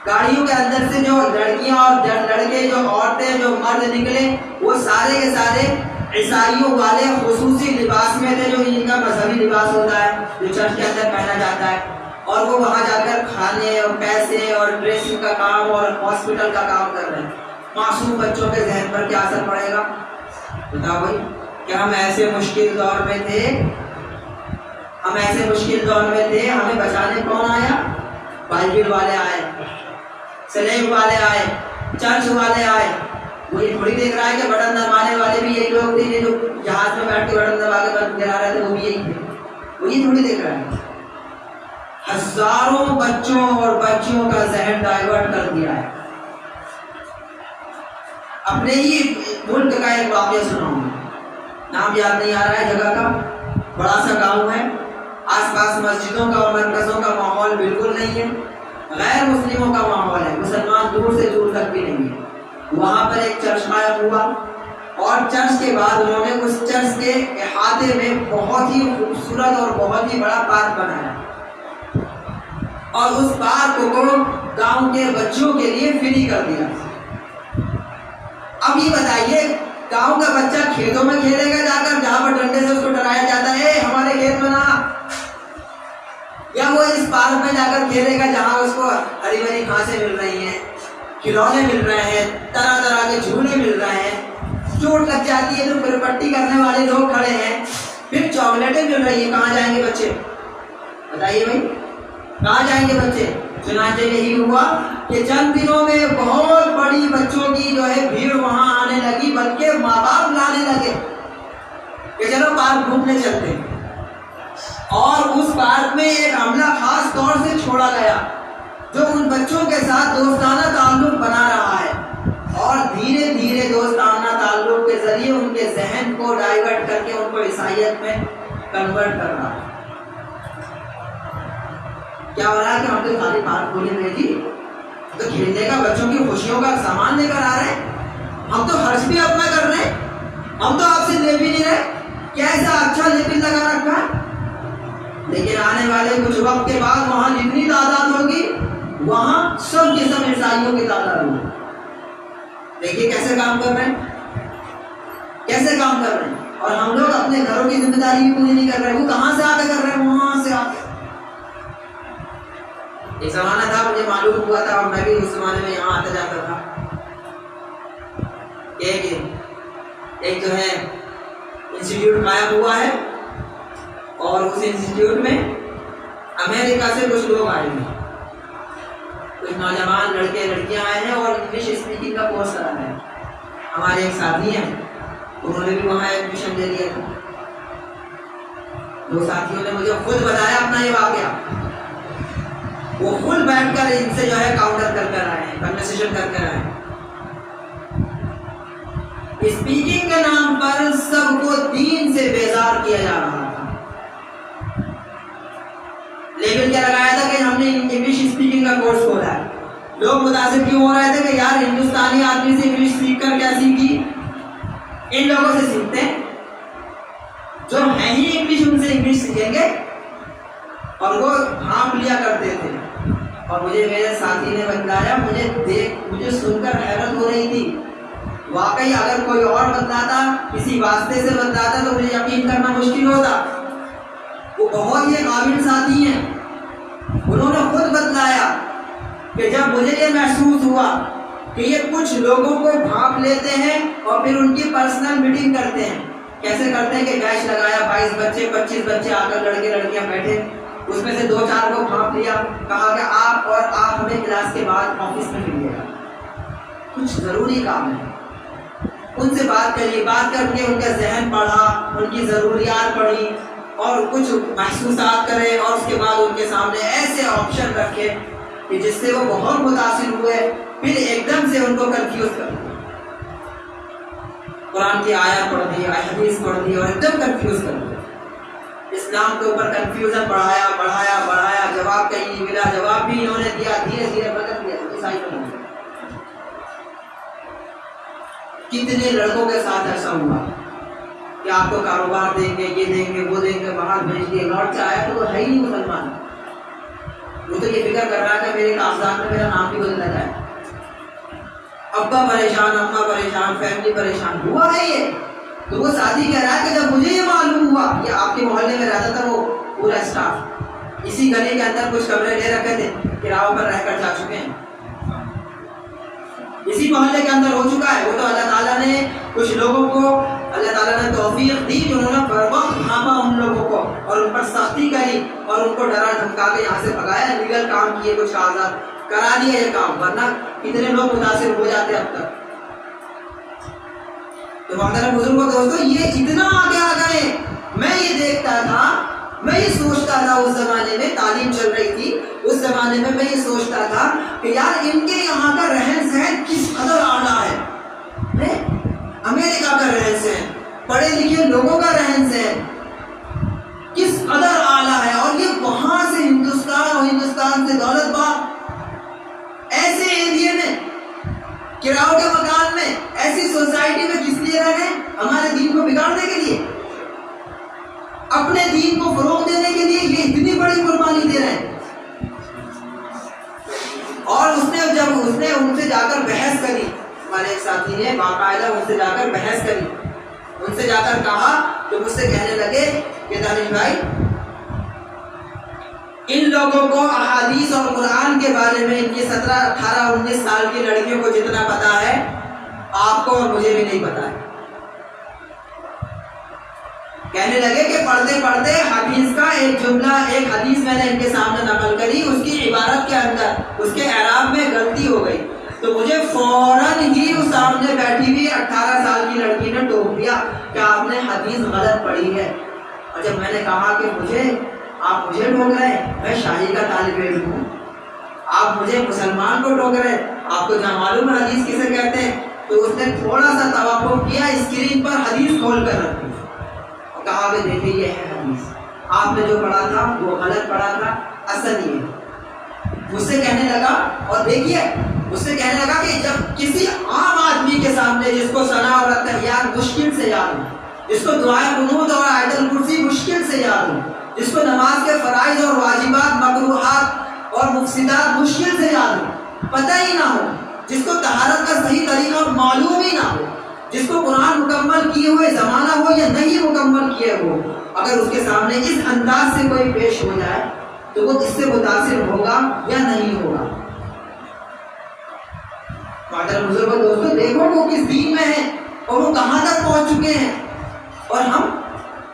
گاڑیوں کے اندر سے جو لڑکیاں اور لڑکے، جو عورتیں، جو مرد نکلے، وہ سارے کے سارے عیسائیوں والے خصوصی لباس میں تھے، جو ان کا مذہبی لباس ہوتا ہے، جو چرچ کے اندر پہنا جاتا ہے۔ اور وہ وہاں جا کر کھانے اور پیسے اور ڈریسنگ کا کام اور ہاسپٹل کا کام کر رہے ہیں۔ معصوم بچوں کے ذہن پر کیا اثر پڑے گا؟ بتاؤ بھائی، کیا ہم ایسے مشکل دور میں تھے؟ ہمیں بچانے کون آیا؟ بائبل والے آئے، سلیب والے آئے، چرچ والے آئے۔ وہ یہ تھوڑی دیکھ رہا ہے کہ بٹن دبانے والے بھی یہی لوگ تھے، جو جہاز میں بیٹھ کے بٹن دبا کے بٹن گرا رہے تھے، وہ بھی یہی تھے۔ وہ یہ تھوڑی دیکھ رہا ہے، ہزاروں بچوں اور بچیوں کا ذہن ڈائیورٹ کر دیا ہے۔ اپنے ہی ملک کا ایک واقعہ سناؤں گا، نام یاد نہیں آ رہا ہے جگہ کا، بڑا سا گاؤں ہے، آس پاس مسجدوں کا اور مرکزوں کا ماحول بالکل نہیں ہے، غیر مسلموں کا ماحول ہے، مسلمان دور سے دور تک بھی نہیں ہے۔ وہاں پر ایک چرچ قائم ہوا، اور چرچ کے بعد انہوں نے اس چرچ کے احاطے میں بہت ہی خوبصورت اور بہت ہی بڑا پارک بنایا، اور اس پارک کو گاؤں کے بچوں کے لیے فری کر دیا۔ اب یہ بتائیے، گاؤں کا بچہ کھیتوں میں کھیلے گا جا کر، جہاں پر ڈنڈے سے اس کو ڈرایا جاتا ہے ہمارے کھیت میں نہ، یا وہ اس پارک میں جا کر کھیلے گا جہاں اس کو ہری بھری گھاسیں مل رہی ہیں، کھلونے مل رہے ہیں، طرح طرح کے جھولے مل رہے ہیں، چوٹ لگ جاتی ہے تو پھر پٹی کرنے والے لوگ کھڑے ہیں، پھر چاکلیٹیں مل رہی ہیں، کہاں جائیں گے بچے؟ بتائیے بھائی، کہاں جائیں گے بچے؟ چنانچہ یہی ہوا کہ چند دنوں میں بہت بڑی بچوں کی جو ہے بھیڑ وہاں آنے لگی، بلکہ ماں باپ لانے لگے کہ چلو پارک گھومنے چلتے ہیں۔ اور اس پارک میں ایک عملہ خاص طور سے چھوڑا گیا جو ان بچوں کے ساتھ دوستانہ تعلق بنا رہا ہے، اور دھیرے دھیرے دوستانہ تعلق کے ذریعے ان کے ذہن کو ڈائیورٹ کر کے ان کو عیسائیت میں کنورٹ کر رہا ہے۔ کیا ہو رہا ہے کہ ہم تو خالی پارک کھولے ہوئے جی، تو کھیلنے کا بچوں کی خوشیوں کا سامان لے کر آ رہے ہیں، ہم تو خرچ بھی اپنا کر رہے ہیں، ہم تو آپ سے لے بھی نہیں رہے، کیسا اچھا لیبل لگا رکھا ہے۔ لیکن آنے والے کچھ وقت کے بعد وہاں جتنی تعداد ہوگی وہاں سب کے سب عیسائیوں کی تعداد ہوگی۔ دیکھیے کیسے کام کر رہے ہیں، اور ہم لوگ اپنے گھروں کی ذمہ داری بھی پوری نہیں کر رہے۔ وہ کہاں سے آ کے کر رہے ہیں؟ وہاں سے آ کے۔ ایک زمانہ تھا، مجھے معلوم ہوا تھا، اور میں بھی اس زمانے میں یہاں آتا جاتا تھا، ایک جو ہے انسٹیٹیوٹ قائم ہوا ہے، اور اس انسٹیٹیوٹ میں امریکہ سے کچھ لوگ آئے ہیں، کچھ نوجوان لڑکے لڑکیاں آئے ہیں، اور انگلش اسپیکنگ کا کورس کرا ہے۔ ہمارے ایک ساتھی ہیں، انہوں نے بھی وہاں ایڈمیشن لے لیا تھا۔ دو ساتھیوں نے مجھے خود بتایا اپنا یہ واقعہ، وہ خود بیٹھ کر ان سے جو ہے کاؤنٹر کر کر آئے ہیں، کنورسیشن کر کر آئے ہیں۔ اسپیکنگ کے نام پر سب کو دین سے بیزار کیا جا رہا تھا۔ لیبل کیا لگایا تھا کہ ہم نے انگلش اسپیکنگ کا کورس کھولا ہے۔ لوگ متاثر کیوں ہو رہے تھے کہ یار ہندوستانی آدمی سے انگلش سیکھ کر کیا سیکھی؟ ان لوگوں سے سیکھتے ہیں جو ہیں ہی انگلش، ان سے انگلش سیکھیں گے، اور وہ بھانپ لیا کرتے تھے۔ اور مجھے میرے ساتھی نے بتلایا، مجھے سن کر حیرت ہو رہی تھی، واقعی اگر کوئی اور بتلاتا، کسی واسطے سے بتلاتا تو مجھے یقین کرنا مشکل ہوتا۔ وہ بہت ہی قابل ساتھی ہیں، انہوں نے خود بتلایا کہ جب مجھے یہ محسوس ہوا کہ یہ کچھ لوگوں کو بھانپ لیتے ہیں اور پھر ان کی پرسنل میٹنگ کرتے ہیں۔ کیسے کرتے ہیں کہ بیچ لگایا، 22 بچے 25 بچے آ کر لڑکے لڑکیاں بیٹھے، اس میں سے 2-4 کو بھانپ لیا، کہا کہ آپ ہمیں کلاس کے بعد آفس میں ملیے گا، کچھ ضروری کام ہے، ان سے بات کریے۔ بات کر کے ان کا ذہن پڑھا، ان کی ضروریات پڑھی، اور کچھ محسوسات کرے، اور اس کے بعد ان کے سامنے ایسے آپشن رکھے کہ جس سے وہ بہت متاثر ہوئے، پھر ایک دم سے ان کو کنفیوز کر دیا، قرآن کی آیات پڑھ دی، حدیث پڑھ دی، اور ایک دم کنفیوز کر دیا۔ اسلام کے اوپر کنفیوژن بڑھایا، جواب کہیں نہیں ملا، جواب بھی انہوں نے دیا، دھیرے دھیرے بدل دیا، عیسائی بن گئے۔ کتنے لڑکوں کے ساتھ ایسا ہوا کہ آپ کو کاروبار دیں گے، یہ دیں گے، وہ دیں گے، باہر بھیج دیے، لوٹ کے آیا تو وہ ہے ہی نہیں مسلمان، وہ تو یہ فکر کر رہا ہے کہ میرے کاغذات میں میرا نام بھی بدلا جائے۔ ابا پریشان، اماں پریشان، فیملی پریشان، ہوا ہے یہ۔ تو وہ ساتھی کہہ رہا ہے کہ جب مجھے یہ معلوم ہوا، یہ آپ کے محلے میں رہتا تھا وہ پورا اسٹاف، اسی گلی کے اندر کچھ کمرے لے رکھے تھے، کرایوں پر رہ کر جا چکے ہیں۔ اسی محلے کے اندر ہو چکا ہے. وہ تو اللہ تعالیٰ نے کچھ لوگوں کو اللہ تعالیٰ نے توفیق دی کہ انہوں نے بر وقت بھانپا ان لوگوں کو اور ان پر سختی کری اور ان کو ڈرا دھمکا کے یہاں سے بھگایا. لیگل کام کیے کچھ آزاد کرا دیا یہ کام, ورنہ کتنے لوگ متاثر ہو جاتے اب تک. تو محترم بزرگوں دوستو, یہ اتنا آگے آ گئے. میں یہ دیکھتا تھا, میں یہ سوچتا تھا, اس زمانے میں تعلیم چل رہی تھی, اس زمانے میں میں یہ سوچتا تھا کہ یار ان کے یہاں کا رہن سہن کس قدر اعلیٰ ہے. امریکہ کا رہن سہن, پڑھے لکھے لوگوں کا رہن سہن کس قدر اعلیٰ ہے, اور یہ وہاں سے ہندوستان اور ہندوستان سے دولت باغ ایسے ایریے میں, کراؤ کے مکان میں, ایسی سوسائٹی میں کس لیے رہ رہے ہیں؟ ہمارے دین کو بگاڑنے کے لیے, اپنے دین کو فروغ دینے کے لیے یہ اتنی بڑی قربانی دے رہے ہیں. اور اس نے ان سے جا کر بحث کری, ہمارے ایک ساتھی نے باقاعدہ ان سے جا کر بحث کری, ان سے جا کر کہا, تو مجھ سے کہنے لگے کہ دانش بھائی, ان لوگوں کو احادیث اور قرآن کے بارے میں ان کی 17, 18, 19 سال کی لڑکیوں کو جتنا پتا ہے, آپ کو اور مجھے بھی نہیں پتا ہے. کہنے لگے کہ پڑھتے پڑھتے حدیث کا ایک جملہ, ایک حدیث میں نے ان کے سامنے نقل کری, اس کی عبارت کے اندر اس کے اعراب میں غلطی ہو گئی, تو مجھے فوراً ہی اس سامنے بیٹھی ہوئی 18 سال کی لڑکی نے ٹوک دیا کہ آپ نے حدیث غلط پڑھی ہے. اور جب میں نے کہا کہ آپ مجھے ٹوک رہے ہیں, میں شاہی کا طالب علم ہوں, آپ مجھے مسلمان کو ٹوک رہے ہیں, آپ کو جہاں معلوم ہے حدیث کسے کہتے ہیں. تو اس نے تھوڑا سا توقف کیا, اسکرین پر حدیث کھول کر رکھی, کہا کہ دیکھیں یہ ہے حدیث, آپ نے جو پڑھا تھا وہ غلط پڑھا تھا, اصل یہ ہے. مجھ سے کہنے لگا, اور دیکھیے مجھ سے کہنے لگا کہ جب کسی عام آدمی کے سامنے جس کو ثنا اور تحیات مشکل سے یاد ہو, جس کو دعائے قنوت اور آیت الکرسی مشکل سے یاد ہو, جس کو نماز کے فرائض اور واجبات, مکروہات اور مفسدات مشکل سے یاد ہو, پتہ ہی نہ ہو, جس کو طہارت کا صحیح طریقہ معلوم ہی نہ ہو, جس کو قرآن مکمل کیے ہوئے زمانہ ہو یا نہیں مکمل کیے ہو, اگر اس کے سامنے اس انداز سے کوئی پیش ہو جائے تو وہ اس سے متاثر ہوگا یا نہیں ہوگا. محترم بزرگوں دوستو, دیکھو وہ کس دین میں ہیں اور وہ کہاں تک پہنچ چکے ہیں, اور ہم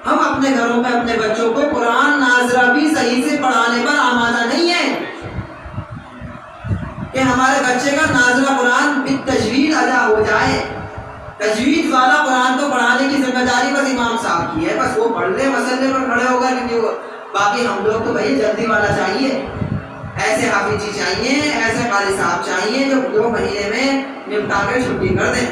اپنے گھروں میں اپنے بچوں کو قرآن ناظرہ بھی صحیح سے پڑھانے پر آمادہ نہیں ہیں کہ ہمارے بچے کا ناظرہ قرآن بالتجوید ادا ہو جائے. تجوید والا قرآن تو پڑھانے کی ذمہ داری بس امام صاحب کی ہے, بس وہ پڑھ لے, مسئلے پر کھڑے ہوگا, باقی ہم لوگ تو بھائی جلدی والا چاہیے, ایسے حافظ جی چاہیے, ایسے قاری صاحب چاہیے جو 2 مہینے میں نپٹا کے چھٹی کر دیں.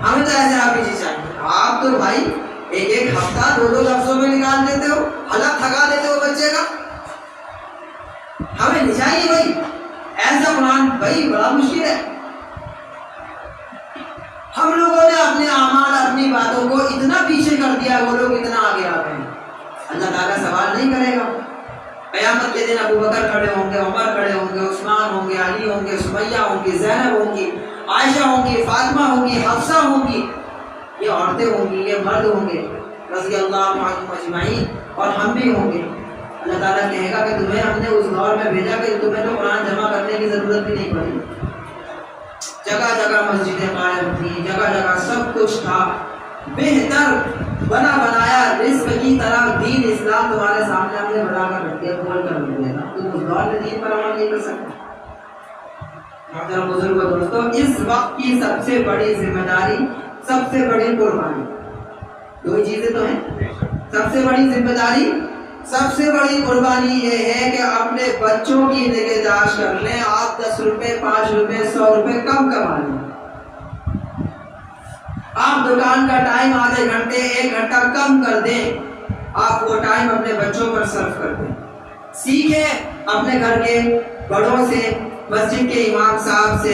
ہمیں تو ایسے حافظ جی چاہیے. آپ تو بھائی ایک ہفتہ 2 لفظوں میں نکال دیتے ہو, حلق تھکا دیتے ہو بچے کا. ہمیں نہیں چاہیے بھائی ایسا قرآن, بھائی بڑا مشکل ہے. ہم لوگوں نے اپنے اعمال, اپنی باتوں کو اتنا پیچھے کر دیا, وہ لوگ اتنا آگے آ گئے. اللہ تعالیٰ سوال نہیں کرے گا. قیامت کے دن ابو بکر کھڑے ہوں گے, عمر کھڑے ہوں گے, عثمان ہوں گے, علی ہوں گے, سمیہ ہوں گی, زینب ہوں گی, عائشہ ہوں گی, فاطمہ ہوں گی, حفصہ ہوں گی, یہ عورتیں ہوں گی, یہ مرد ہوں گے, رضی اللہ عنہم اجمعین, اور ہم بھی ہوں گے. اللہ تعالیٰ کہے گا کہ تمہیں ہم نے اس دور میں بھیجا کہ تمہیں تو قرآن جمع کرنے کی ضرورت بھی نہیں پڑی. جگہ جگہ مسجدیں قائم تھیں, جگہ جگہ سب کچھ تھا, بہتر بنا بنایا رزق کی طرح دین اسلام تمہارے سامنے ہم نے بنا کر رکھ دیا, کھول کر رکھ دیا. تم اس دور میں دین پر عمل نہیں کر سکتے. محترم بزرگوں دوستو, اس وقت کی سب سے بڑی ذمہ داری, سب سے بڑی قربانی, 2 چیزیں تو ہیں. سب سے بڑی ذمہ داری, سب سے بڑی قربانی یہ ہے کہ اپنے بچوں کی نگہداشت کر لیں. آپ 10 روپے, 5 روپے, 100 روپے کم کما لیں. آپ دکان کا ٹائم آدھے گھنٹے, 1 گھنٹہ کم کر دیں. آپ وہ ٹائم اپنے بچوں پر صرف کر دیں. سیکھیں اپنے گھر کے بڑوں سے, مسجد کے امام صاحب سے,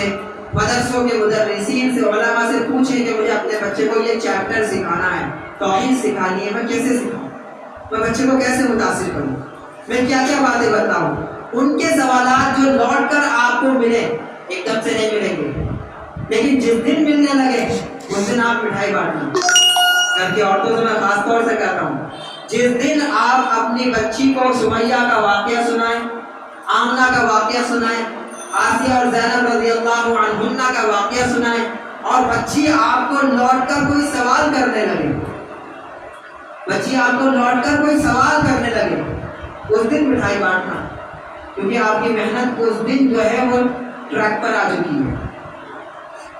مدرسوں کے مدرسین سے, علماء سے پوچھیں کہ مجھے اپنے بچے کو یہ چیپٹر سکھانا ہے, توحید سکھانی ہے, میں کیسے سکھاؤں, میں بچے کو کیسے متاثر کروں, میں کیا کیا باتیں بتاؤں. ان کے سوالات جو لوٹ کر آپ کو ملے, ایک دم سے نہیں ملیں گے, لیکن جس دن ملنے لگے اس دن آپ مٹھائی بانٹنا. گھر کی عورتوں سے میں خاص طور سے کہتا ہوں, جس دن آپ اپنی بچی کو سمیہ کا واقعہ سنائیں, آمنہ کا واقعہ سنائیں, آسیہ اور زینب رضی اللہ عنہما کا واقعہ سنائیں اور بچی آپ کو لوٹ کر کوئی سوال کرنے لگے، بچی آپ کو لوٹ کر کوئی سوال کرنے لگے، اس دن مٹھائی بانٹنا، کیونکہ آپ کی محنت اس دن جو ہے وہ ٹریک پر آ چکی ہے،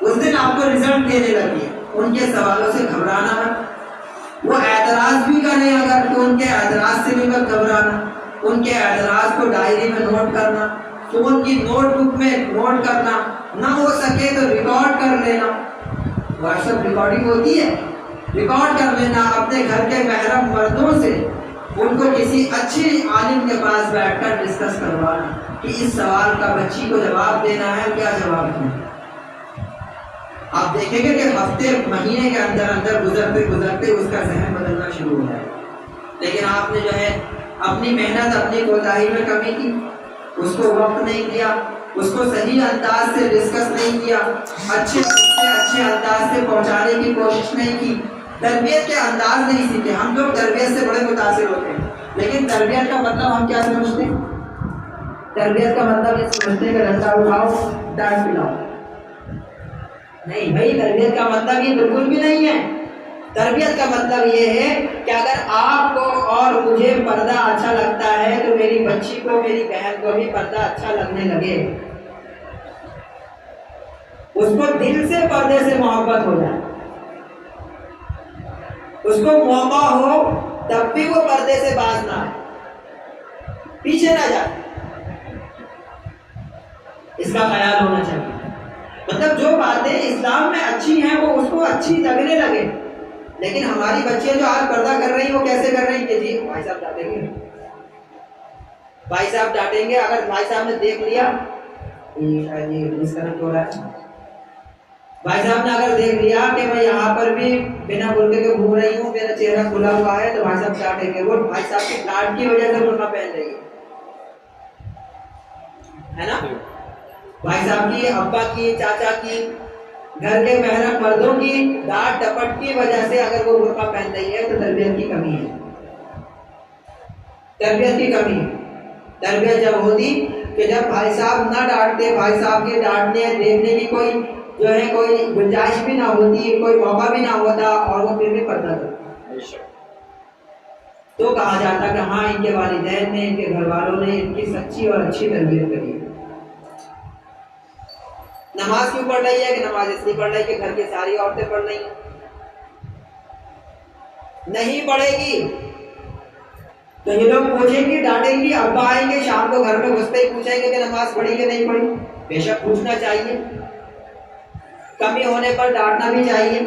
اس دن آپ کو رزلٹ دینے لگی ہے۔ ان کے سوالوں سے گھبرانا مت، وہ اعتراض بھی کریں اگر تو ان کے اعتراض سے بھی مت گھبرانا، ان کے اعتراض کو ڈائری میں نوٹ کرنا، فون کی نوٹ بک میں نوٹ کرنا، نہ ہو سکے تو ریکارڈ کر لینا، واٹس ایپ ریکارڈنگ ہوتی ہے، ریکارڈ کر لینا، اپنے گھر کے محرم مردوں سے ان کو کسی اچھے عالم کے پاس بیٹھ کر ڈسکس کروانا کہ اس سوال کا بچی کو جواب دینا ہے، کیا جواب دیں۔ آپ دیکھیں گے کہ ہفتے مہینے کے اندر اندر گزرتے گزرتے اس کا ذہن بدلنا شروع ہو جائے، لیکن آپ نے جو ہے اپنی محنت، اپنی کوتاہی میں کمی کی، اس کو وقت نہیں دیا، اس کو صحیح انداز سے ڈسکس نہیں کیا، اچھے سے اچھے انداز سے پہنچانے کی کوشش نہیں کی، تربیت کے انداز نہیں سیکھے۔ ہم لوگ تربیت سے بڑے متاثر ہوتے ہیں، لیکن تربیت کا مطلب ہم کیا سمجھتے ہیں؟ تربیت کا مطلب یہ سمجھتے ہیں کہ ڈنڈا اٹھاؤ ڈانٹ پلاؤ، نہیں بھائی، تربیت کا مطلب یہ بالکل بھی نہیں ہے۔ تربیت کا مطلب یہ ہے کہ اگر آپ کو اور مجھے پردہ اچھا لگتا ہے تو میری بچی کو، میری بہن کو بھی پردہ اچھا لگنے لگے، اس کو دل سے پردے سے محبت ہو جائے، اس کو موقع ہو تب بھی وہ پردے سے باز نہ آئے، پیچھے نہ جائے، اس کا خیال ہونا چاہیے۔ مطلب جو باتیں اسلام میں اچھی ہیں وہ اس کو اچھی لگنے لگے، لیکن ہماری بچیاں جو آج پردہ کر رہی ہیں وہ کیسے کر رہی ہیں کہ جی بھائی صاحب ڈانٹیں گے، بھائی صاحب ڈانٹیں گے، اگر بھائی صاحب نے دیکھ لیا ڈسکنیکٹ ہو رہا ہے، بھائی صاحب نے اگر دیکھ لیا کہ میں یہاں پر بھی بنا برقعے کے گھوم رہی ہوں، میرا چہرہ کھلا ہوا ہے، تو بھائی صاحب ڈانٹیں گے، وہ بھائی صاحب کی ڈانٹ کی وجہ سے برقع پہن رہی ہے نا، بھائی صاحب کی، ابا کی، چاچا کی، گھر کے محرم مردوں کی ڈانٹ ڈپٹ کی وجہ سے اگر وہ برقع پہن رہی ہے تو تربیت کی کمی ہے، تربیت کی کمی ہے۔ تربیت جب ہوتی کہ جب بھائی صاحب نہ ڈانٹتے، بھائی صاحب کے ڈانٹنے دیکھنے کی کوئی جو ہے کوئی گنجائش بھی نہ ہوتی، کوئی موقع بھی نہ ہوتا، اور وہ پھر بھی پردہ کرتے، تو کہا جاتا کہ ہاں ان کے والدین نے، ان کے گھر والوں نے ان کی سچی اور اچھی تربیت کری ہے۔ نماز کیوں پڑھ رہی ہے؟ کہ نماز اس لیے پڑھ رہی ہے کہ گھر کی ساری عورتیں پڑھ رہی ہیں، نہیں پڑھے گی تو یہ لوگ پوچھیں گی، ڈانٹیں گی، ابا آئیں گے شام کو گھر میں گھستے ہی پوچھیں گے کہ نماز پڑھی کہ نہیں پڑھی، بے شک پوچھنا چاہیے، کمی ہونے پر ڈانٹنا بھی چاہیے،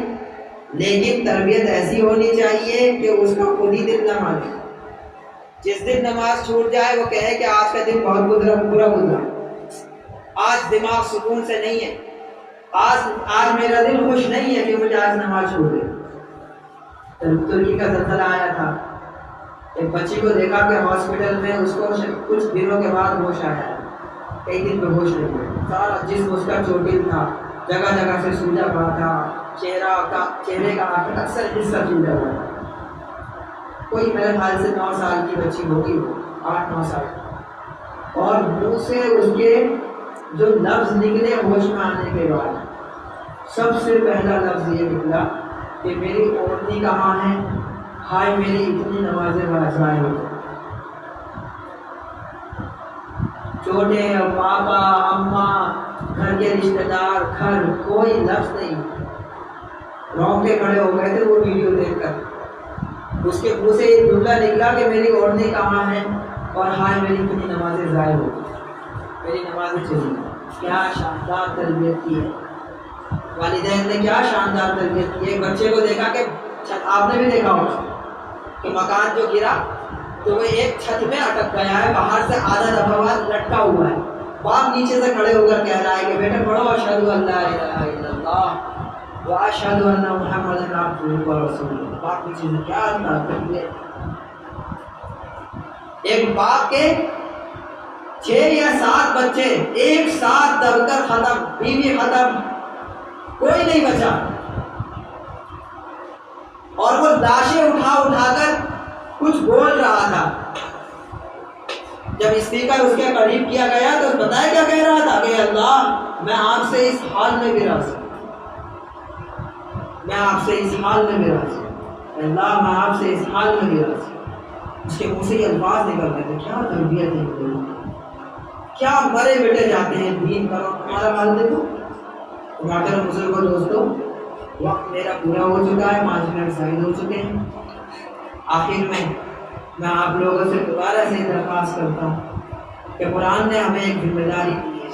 لیکن تربیت ایسی ہونی چاہیے کہ اس کا خود ہی دل نہ مانے، جس دن نماز چھوٹ جائے وہ کہے کہ آج کا دن بہت برا گزرا، آج دماغ سکون سے نہیں ہے، آج میرا دل خوش نہیں ہے کہ مجھے آج نماز چھوڑ دے۔ ترکی کا زلزلہ آیا تھا، ایک بچی کو دیکھا کہ ہاسپٹل میں اس کو کچھ دنوں کے بعد ہوش آیا، کئی دن پہ ہوش نہیں ہوا، سارا جسم اس کا چوٹل تھا، جگہ جگہ سے سوجا پڑا تھا، چہرے کا اکثر حصہ سوجا ہوا تھا، کوئی میرے خیال سے 9 سال کی بچی ہوگی، 8-9 سال، اور منہ سے اس کے جو لفظ نکلے ہوش میں آنے کے بعد، سب سے پہلا لفظ یہ نکلا کہ میری اوڑھنی کہاں ہے، ہائے میری اتنی نمازیں ضائع ہو گئی۔ چھوٹے پاپا، اماں، گھر کے رشتہ دار، گھر، کوئی لفظ نہیں، رونگٹے کھڑے ہو گئے تھے وہ ویڈیو دیکھ کر، اس کے منہ سے یہ جملہ نکلا کہ میری اوڑھنی کہاں ہے اور ہائے میری اتنی نمازیں ضائع ہو گئی، میری نمازیں چلی۔ کیا شاندار تربیت کی ہے والدین نے، کیا شاندار تربیت کی ہے۔ بچے کو دیکھا کہ آپ نے بھی دیکھا ہوگا کہ مکان جو گرا تو وہ ایک چھت میں اٹک گیا ہے، باہر سے آدھا دفعہ لٹکا ہوا ہے، باپ نیچے سے کھڑے ہو کر کہہ رہا ہے کہ بیٹے پڑھو اشہد ان لا الہ الا اللہ واشہد ان محمد عبدہ ورسولہ۔ باپ نیچے سے کیا تربیت، ایک باپ کے 6 یا 7 بچے ایک ساتھ دب کر ختم، بیوی ختم، کوئی نہیں بچا، اور وہ لاشیں اٹھا کر کچھ بول رہا تھا، جب اسپیکر اس کے قریب کیا گیا تو بتایا کیا کہہ رہا تھا کہ اللہ میں آپ سے اس حال میں بھی راضی ہوں، میں آپ سے اس حال میں بھی راضی ہوں، اللہ میں آپ سے اس حال میں بھی راضی ہوں۔ اس کے منہ سے یہ الفاظ نکل رہے تھے، کیا تربیت ہے، کیا مرے بیٹے جاتے ہیں دین کرو، ہمارا حال دیکھو۔ محترم بزرگوں دوستوں، وقت میرا پورا ہو چکا ہے، 5 منٹ زائد ہو چکے ہیں۔ آخر میں آپ لوگوں سے دوبارہ سے درخواست کرتا ہوں کہ قرآن نے ہمیں ایک ذمہ داری دی ہے،